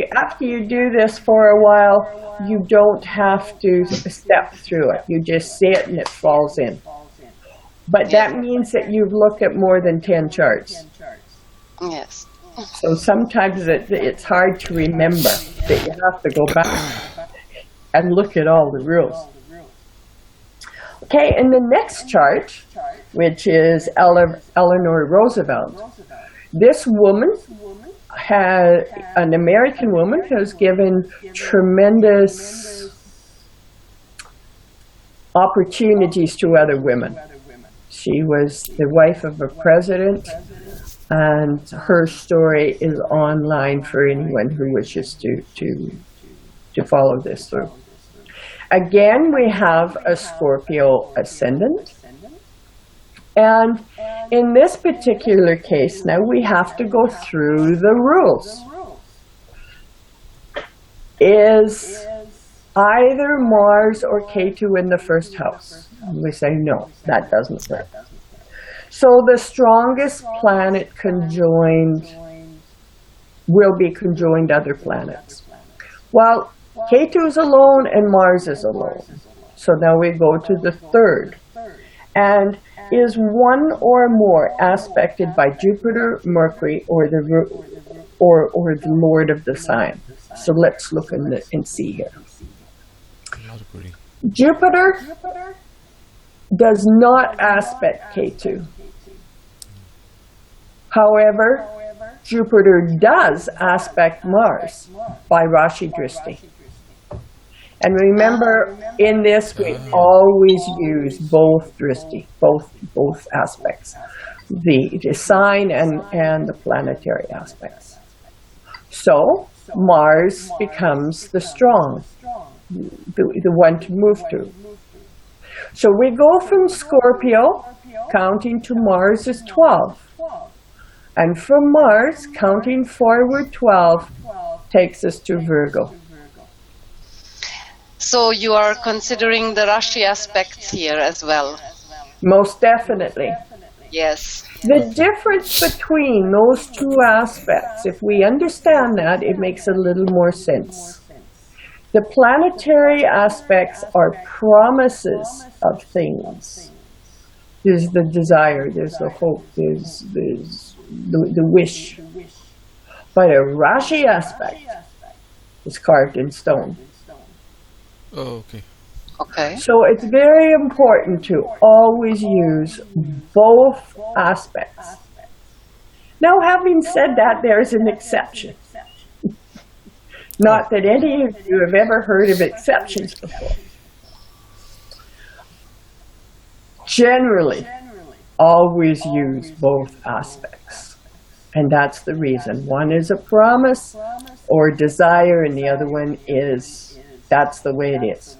you do this for a while, you don't have to step through it. You just see it and it falls in. But that means that you've looked at more than 10 charts. Yes. So sometimes it's hard to remember that you have to go back and look at all the rules. Okay, in the next chart, which is Eleanor Roosevelt, this woman, an American woman, has given tremendous opportunities to other women. She was the wife of a president, and her story is online for anyone who wishes to follow this through. Again, we have a Scorpio ascendant. And in this particular case, now we have to go through the rules. Is either Mars or Ketu in the 1st house? And we say no, that doesn't work. So the strongest planet will be conjoined other planets. Well, Ketu is alone and Mars is alone. So now we go to the 3rd. And is one or more aspected by Jupiter, Mercury, or the Lord of the sign? So let's look and see here. Jupiter does not aspect Ketu. However, Jupiter does aspect Mars by Rashi Drishti. And remember, in this we always use both Drishti, both aspects, the sign and the planetary aspects. So Mars becomes the strong, the one to move to. So we go from Scorpio, counting to Mars is 12. And from Mars, counting forward 12, takes us to Virgo. So you are considering the Rashi aspects here as well? Most definitely. Yes. The difference between those two aspects, if we understand that, it makes a little more sense. The planetary aspects are promises of things. There's the desire, there's the hope, there's the wish. But a Rashi aspect is carved in stone. Oh, okay. Okay. So it's very important to always use both aspects. Now, having said that, there's an exception. Not that any of you have ever heard of exceptions before. Generally, always use both aspects. And that's the reason. One is a promise or desire, and the other one is, that's the way it is.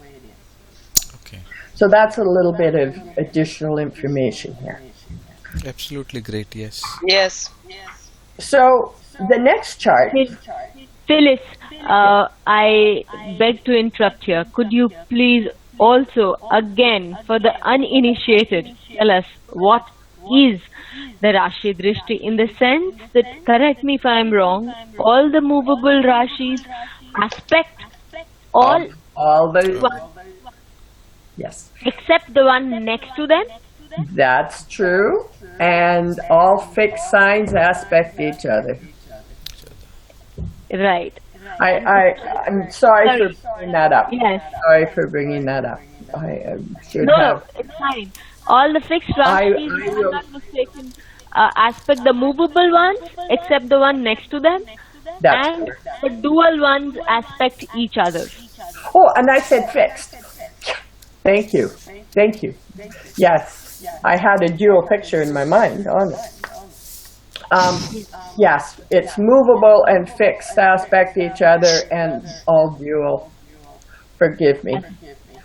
Okay. So that's a little bit of additional information here. Absolutely great. Yes. Yes. So the next chart. Phyllis, I beg to interrupt here. Could you please also, again, for the uninitiated, tell us what is the Rashi Drishti, in the sense that, correct me if I am wrong, all the movable Rashis aspect all the yes, except the one next to them? that's true. And all fixed signs aspect each other. Right. I'm sorry for bringing that up. Yes. Sorry for bringing that up. I should No, have. it's fine. All the fixed Rashis, if I'm not mistaken, aspect the movable ones except the one next to them, That's and correct. the dual ones aspect each other. Oh, and I said fixed. Thank you. Thank you. Yes, I had a dual picture in my mind on it. Yes, it's movable and fixed aspect each other and all dual. Forgive me.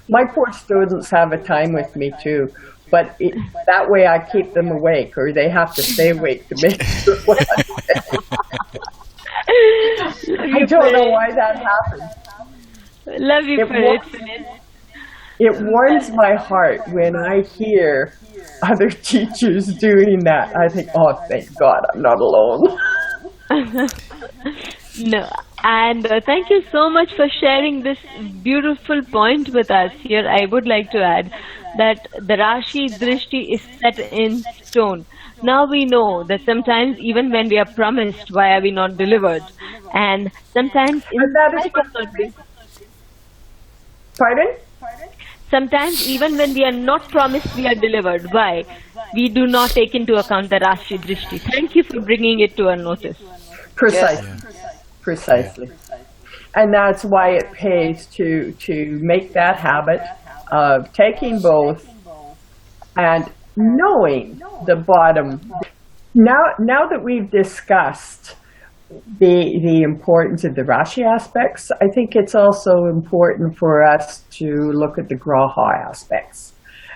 My poor students have a time with me too, but that way I keep them awake, or they have to stay awake to make sure what I'm saying. I don't know why that happens. Love you for it, Phyllis. It warms my heart when I hear other teachers doing that. I think, oh, thank God, I'm not alone. No, and thank you so much for sharing this beautiful point with us here. I would like to add that the Rashi Drishti is set in stone. Now we know that sometimes even when we are promised, why are we not delivered? And sometimes Pardon? sometimes even when we are not promised, we are delivered. Why? We do not take into account the Rashi Drishti. Thank you for bringing it to our notice. Precisely. Precisely. And that's why it pays to make that habit of taking both and knowing the bottom. Now that we've discussed the importance of the Rashi aspects, I think it's also important for us to look at the Graha aspects.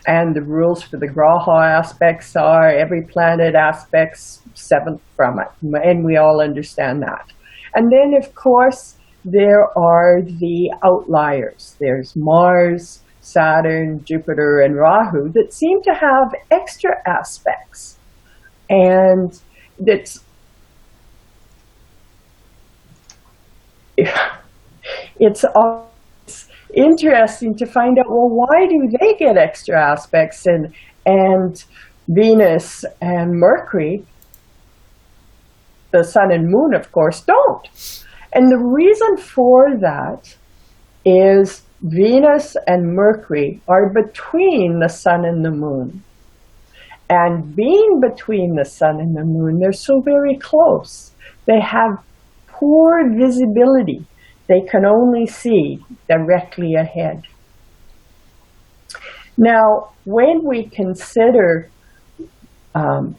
And the rules for the Graha aspects are every planet aspects 7th from it. And we all understand that. And then, of course, there are the outliers. There's Mars, Saturn, Jupiter, and Rahu that seem to have extra aspects. And it's always interesting to find out, well, why do they get extra aspects and Venus and Mercury, the sun and moon, of course, don't. And the reason for that is Venus and Mercury are between the sun and the moon. And being between the sun and the moon, they're so very close. They have poor visibility. They can only see directly ahead. Now, when we consider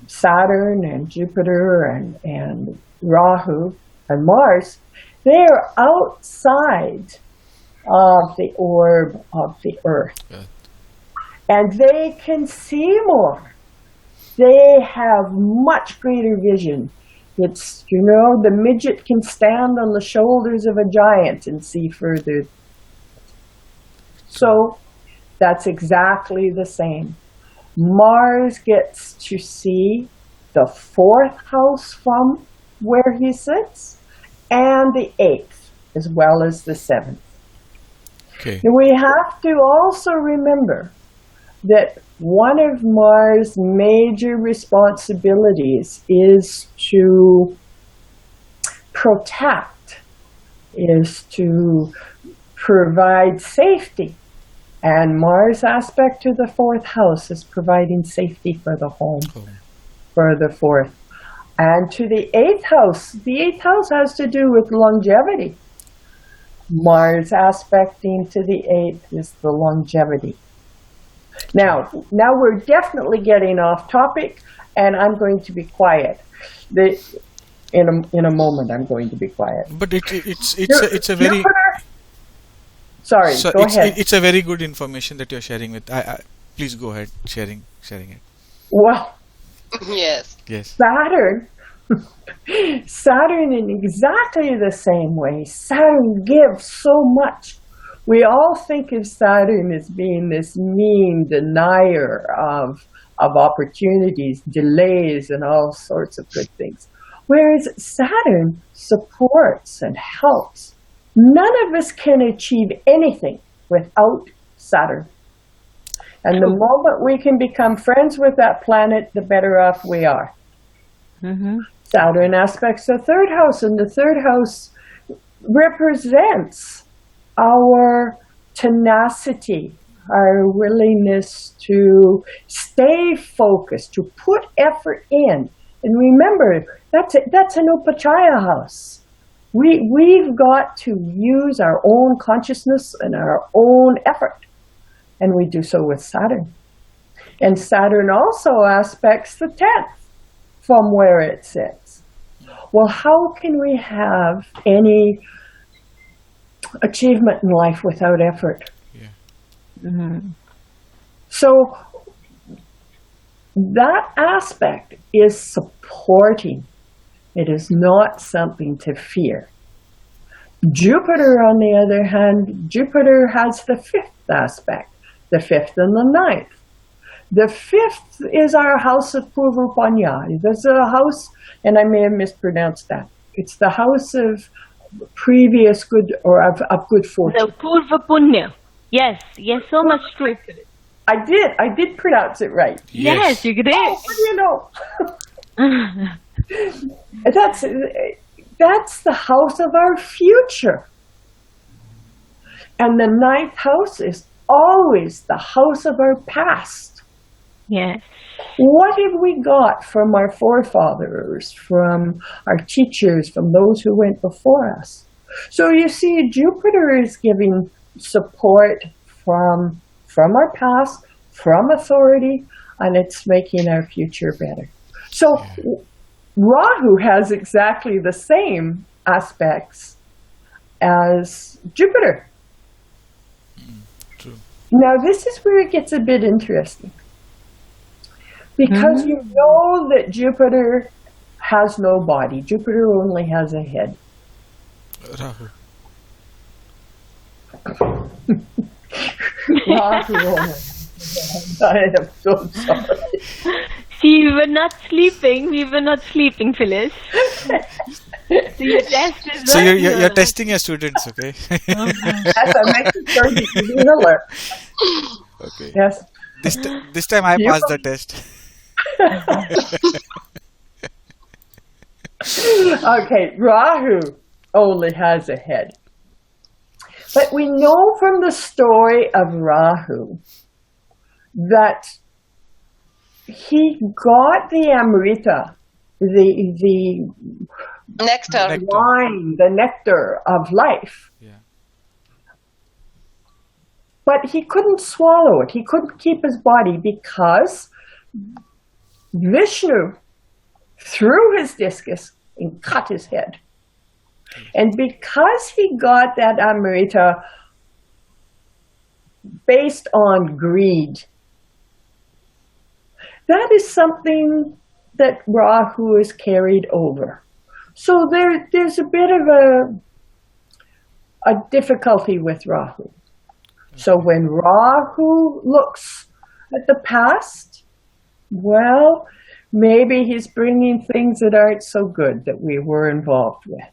Saturn and Jupiter and Rahu and Mars, they are outside of the orb of the Earth. Yeah. And they can see more. They have much greater vision. It's, the midget can stand on the shoulders of a giant and see further. So that's exactly the same. Mars gets to see the 4th house from where he sits, and the 8th, as well as the 7th. Okay. And we have to also remember that one of Mars' major responsibilities is to protect, is to provide safety. And Mars' aspect to the 4th house is providing safety for the home, for the 4th. And to the 8th house has to do with longevity. Mars aspecting to the 8th is the longevity. Now we're definitely getting off topic, and I'm going to be quiet. In a moment, I'm going to be quiet. But it's a very sorry. Go ahead. It's a very good information that you're sharing with. Please go ahead sharing it. Well, Yes. Saturn in exactly the same way. Saturn gives so much. We all think of Saturn as being this mean denier of opportunities, delays, and all sorts of good things. Whereas Saturn supports and helps. None of us can achieve anything without Saturn. And the moment we can become friends with that planet, the better off we are. Mm-hmm. Saturn aspects the 3rd house, and the 3rd house represents our tenacity, our willingness to stay focused, to put effort in. And remember, that's an Upachaya house. We've got to use our own consciousness and our own effort. And we do so with Saturn. And Saturn also aspects the 10th from where it sits. Well, how can we have any achievement in life without effort? Yeah. Mm-hmm. So that aspect is supporting. It is not something to fear. Jupiter, on the other hand, Jupiter has the 5th aspect, the 5th and the 9th. The 5th is our house of Purvapanya. There's a house, and I may have mispronounced that. It's the house of previous good, or of good fortune. The Purva Punya. Yes, so much true. I did pronounce it right. Yes, you did. Oh, what do you know? That's the house of our future. And the 9th house is always the house of our past. Yes. What have we got from our forefathers, from our teachers, from those who went before us? So you see, Jupiter is giving support from our past, from authority, and it's making our future better. So Rahu has exactly the same aspects as Jupiter. True. Now this is where it gets a bit interesting. Because you know that Jupiter has no body. Jupiter only has a head. Rahu. Rahu. I am so sorry. See, we were not sleeping, Phyllis. So your test is So you're testing your students, okay? Yes, I'm making sure you alert. Okay. Yes. This time I passed the test. Okay, Rahu only has a head. But we know from the story of Rahu that he got the Amrita, the Nectar. wine, the nectar of life. Yeah. But he couldn't swallow it. He couldn't keep his body because Vishnu threw his discus and cut his head. And because he got that Amrita based on greed, that is something that Rahu is carried over. So there's a bit of a difficulty with Rahu. So when Rahu looks at the past, well, maybe he's bringing things that aren't so good that we were involved with.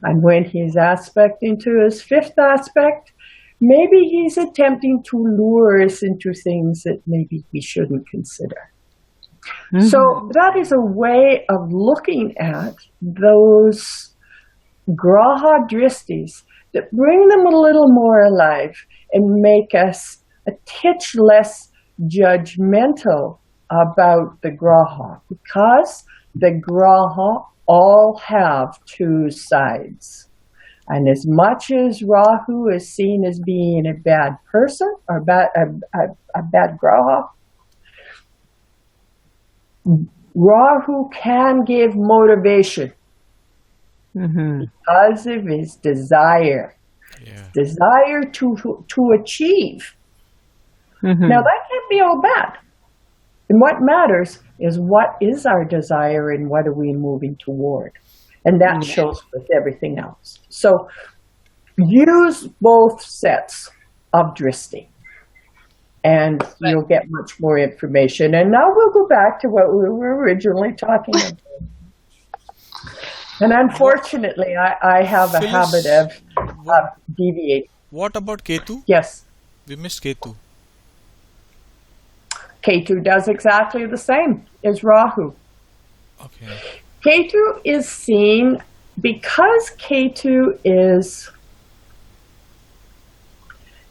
And when he's aspecting to his fifth aspect, maybe he's attempting to lure us into things that maybe we shouldn't consider. Mm-hmm. So that is a way of looking at those graha dristis that bring them a little more alive and make us a titch less judgmental about the graha, because the graha all have two sides. And as much as Rahu is seen as being a bad person or a bad graha, Rahu can give motivation because of his desire, desire to achieve. Now that can't be all bad. And what matters is what is our desire and what are we moving toward. And that shows with everything else. So use both sets of dristi and you'll get much more information. And now we'll go back to what we were originally talking about. And unfortunately, I have a habit of deviating. What about Ketu? Yes. We missed Ketu. Ketu does exactly the same as Rahu. Okay. Ketu is seen because Ketu is,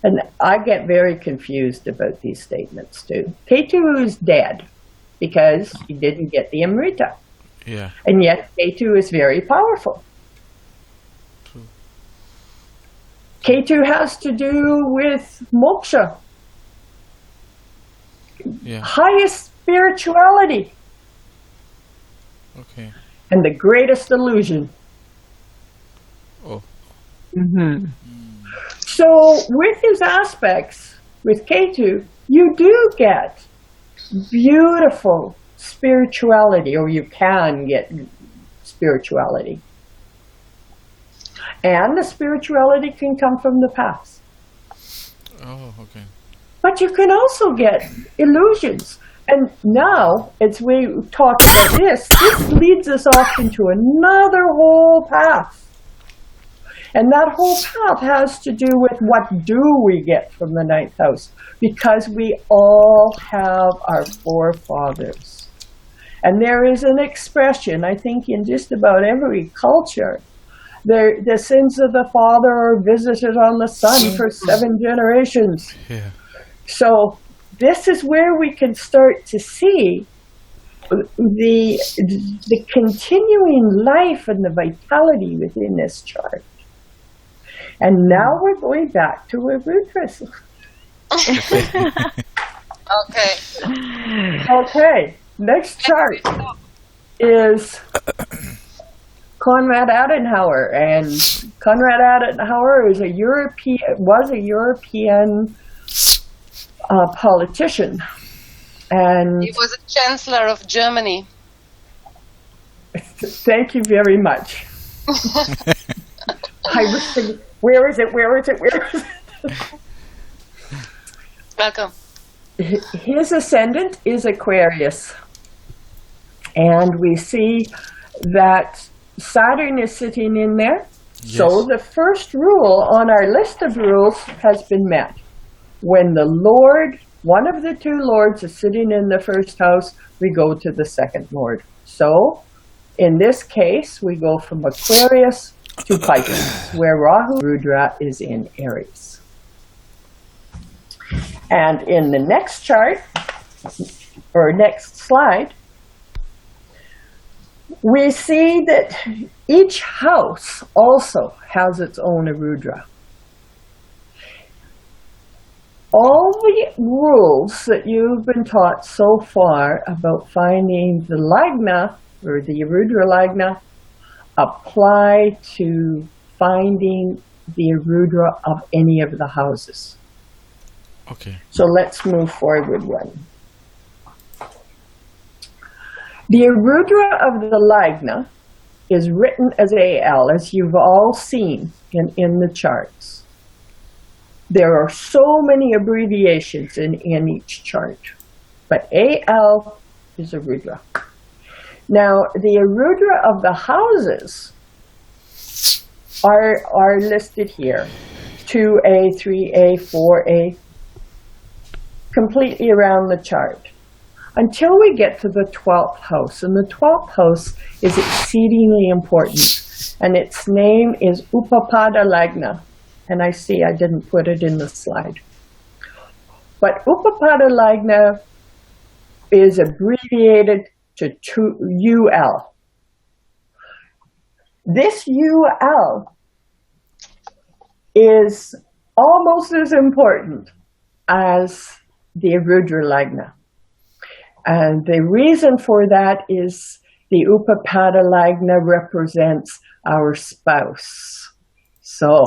and I get very confused about these statements too. Ketu is dead because he didn't get the Amrita. Yeah. And yet Ketu is very powerful. True. Ketu has to do with moksha. Yeah. Highest spirituality. Okay. And the greatest illusion. Oh. So with his aspects, with Ketu, you do get beautiful spirituality, or you can get spirituality. And the spirituality can come from the past. Oh, okay. But you can also get illusions. And now, as we talk about this leads us off into another whole path. And that whole path has to do with what do we get from the ninth house, because we all have our forefathers. And there is an expression, I think, in just about every culture. The sins of the father are visited on the son for 7 generations. Yeah. So this is where we can start to see the continuing life and the vitality within this chart. And now we're going back to a root crystal. Okay, next chart is Konrad Adenauer. And Konrad Adenauer is was a European politician. And he was a chancellor of Germany. Thank you very much. I was thinking, where is it? Welcome. His ascendant is Aquarius. And we see that Saturn is sitting in there. Yes. So the first rule on our list of rules has been met. When the Lord, one of the two Lords, is sitting in the first house, we go to the second Lord. So in this case, we go from Aquarius to Pisces, where Rahu Rudra is in Aries. And in the next chart, or next slide, we see that each house also has its own Arudha. All the rules that you've been taught so far about finding the Lagna, or the Arudha Lagna, apply to finding the Arudha of any of the houses. Okay. So let's move forward one. The Arudha of the Lagna is written as AL, as you've all seen in the charts. There are so many abbreviations in each chart, but AL is Arudha. Now, the Arudha of the houses are listed here. 2A, 3A, 4A, completely around the chart. Until we get to the 12th house. And the 12th house is exceedingly important. And its name is Upapada Lagna. And I see I didn't put it in the slide. But Upapada Lagna is abbreviated to UL. This UL is almost as important as the Arudha Lagna. And the reason for that is the Upapada Lagna represents our spouse. So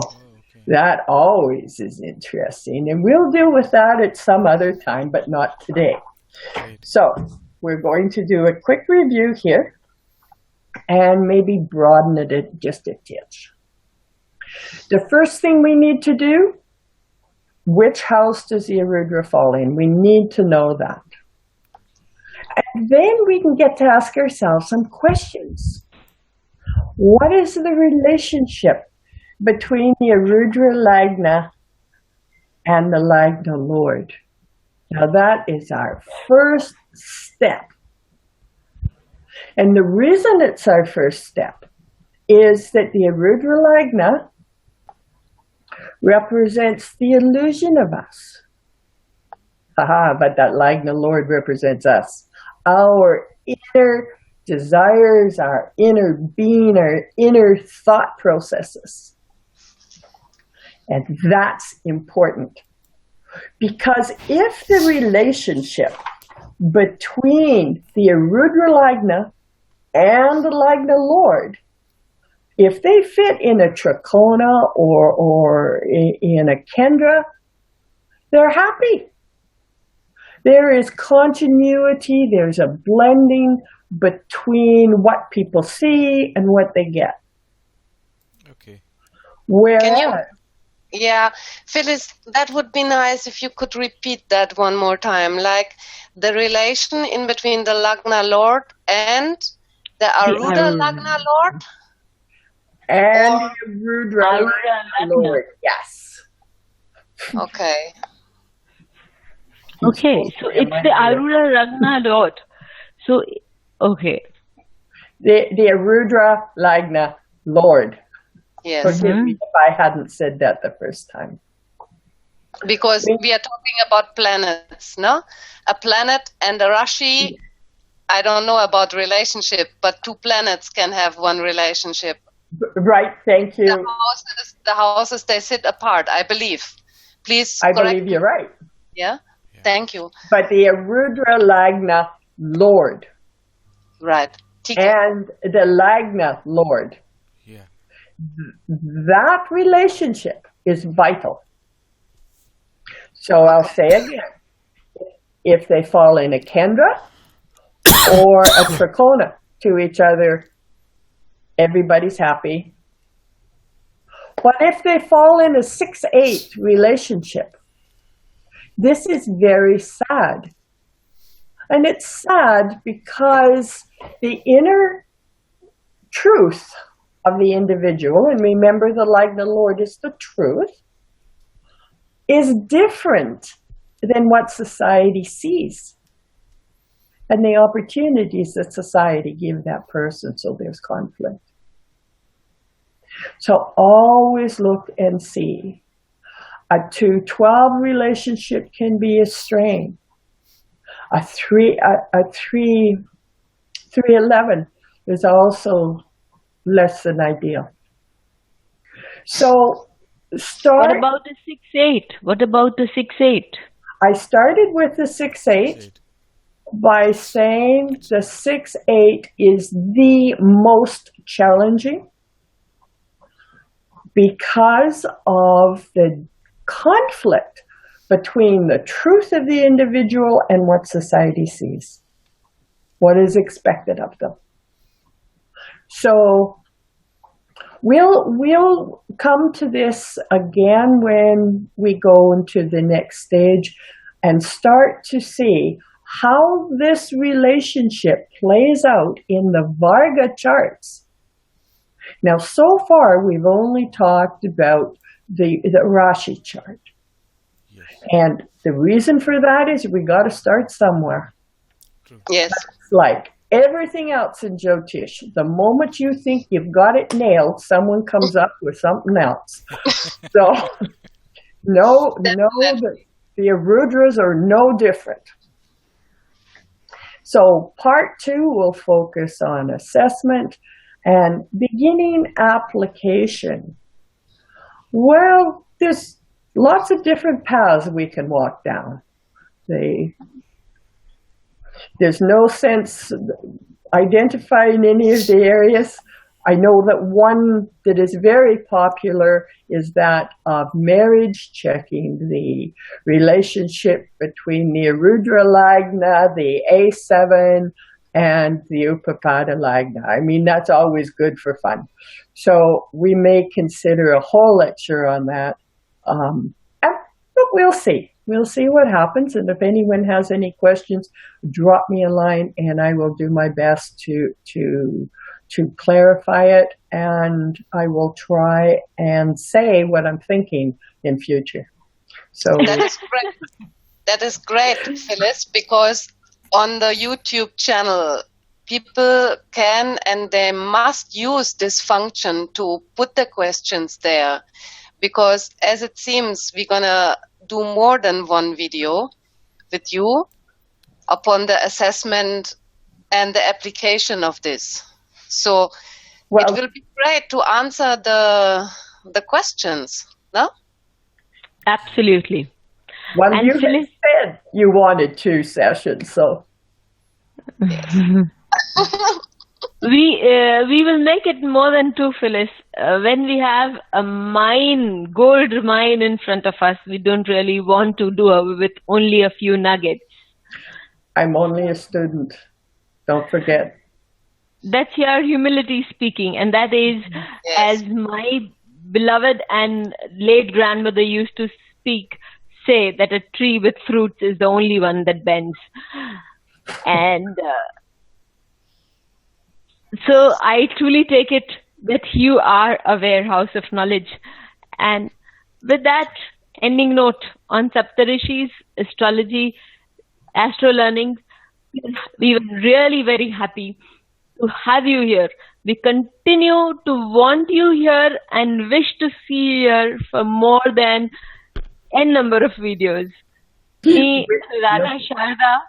that always is interesting. And we'll deal with that at some other time, but not today. So we're going to do a quick review here and maybe broaden it just a touch. The first thing we need to do, which house does the Arudha fall in? We need to know that. And then we can get to ask ourselves some questions. What is the relationship between the Arudha Lagna and the Lagna Lord? Now that is our first step. And the reason it's our first step is that the Arudha Lagna represents the illusion of us. But that Lagna Lord represents us. Our inner desires, our inner being, our inner thought processes. And that's important. Because if the relationship between the Arudha Lagna and the Lagna Lord, if they fit in a trikona or in a kendra, they're happy. There is continuity, there's a blending between what people see and what they get. Okay. Yeah, Phyllis, that would be nice if you could repeat that one more time. Like the relation in between the Lagna Lord and the Arudha Lagna Lord? And the Arudha Lagna Lord, yes. Okay. Okay, so it's the Arudha Lagna Lord. So, okay. The Arudha Lagna Lord. Yes. Forgive me if I hadn't said that the first time. Because we are talking about planets, no? A planet and a Rashi, I don't know about relationship, but two planets can have one relationship. Right, thank you. The houses, they sit apart, I believe. Please I correct believe you're right. Yeah? Thank you. But the Arudha Lagna Lord. Right. And the Lagna Lord. Yeah. That relationship is vital. So I'll say again, if they fall in a kendra or a trikona to each other, everybody's happy. But if they fall in a 6-8 relationship, this is very sad. And it's sad because the inner truth of the individual, and remember the Lagna Lord is the truth, is different than what society sees and the opportunities that society give that person, so there's conflict. So always look and see. A 2-12 relationship can be a strain. A 311 is also less than ideal. So What about the 6-8? What about the 6-8? I started with the 6-8 by saying the 6-8 is the most challenging because of the conflict between the truth of the individual and what society sees, what is expected of them. So we'll come to this again when we go into the next stage and start to see how this relationship plays out in the Varga charts. Now, so far, we've only talked about the Rashi chart. Yes. And the reason for that is we got to start somewhere. True. Yes. It's like everything else in Jyotish. The moment you think you've got it nailed, someone comes up with something else. So, the Arudras are no different. So part 2 will focus on assessment and beginning application. Well, there's lots of different paths we can walk down. There's no sense identifying any of the areas. I know that one that is very popular is that of marriage, checking the relationship between the Arudha Lagna, the A7, and the Upapada Lagna. I mean, that's always good for fun. So we may consider a whole lecture on that. But we'll see. We'll see what happens. And if anyone has any questions, drop me a line and I will do my best to clarify it, and I will try and say what I'm thinking in future. So that is great. That is great, Phyllis, because on the YouTube channel, people can and they must use this function to put the questions there, because as it seems, we're gonna do more than one video with you upon the assessment and the application of this. So it will be great to answer the questions, no? Absolutely. Well, And you Phyllis, said you wanted 2 sessions, so we will make it more than 2, Phyllis. When we have a gold mine in front of us, we don't really want to do it with only a few nuggets. I'm only a student. Don't forget. That's your humility speaking, and that is, Yes. as my beloved and late grandmother used to say that a tree with fruits is the only one that bends. And so I truly take it that you are a warehouse of knowledge. And with that ending note on Saptarishis Astrology, Astro Learning, we were really very happy to have you here. We continue to want you here and wish to see you here for more than n number of videos. Me, Radha Sharda,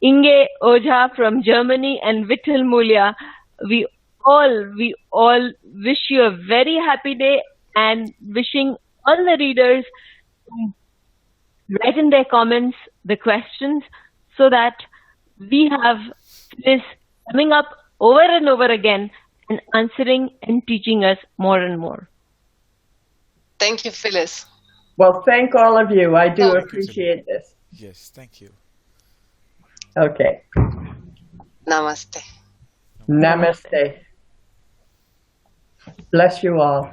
Inge Ojha from Germany, and Vittal Mulya, we all wish you a very happy day, and wishing all the readers to write in their comments the questions so that we have this coming up over and over again and answering and teaching us more and more. Thank you, Phyllis. Well, thank all of you. I do appreciate this. Yes, thank you. Okay. Namaste. Namaste. Bless you all.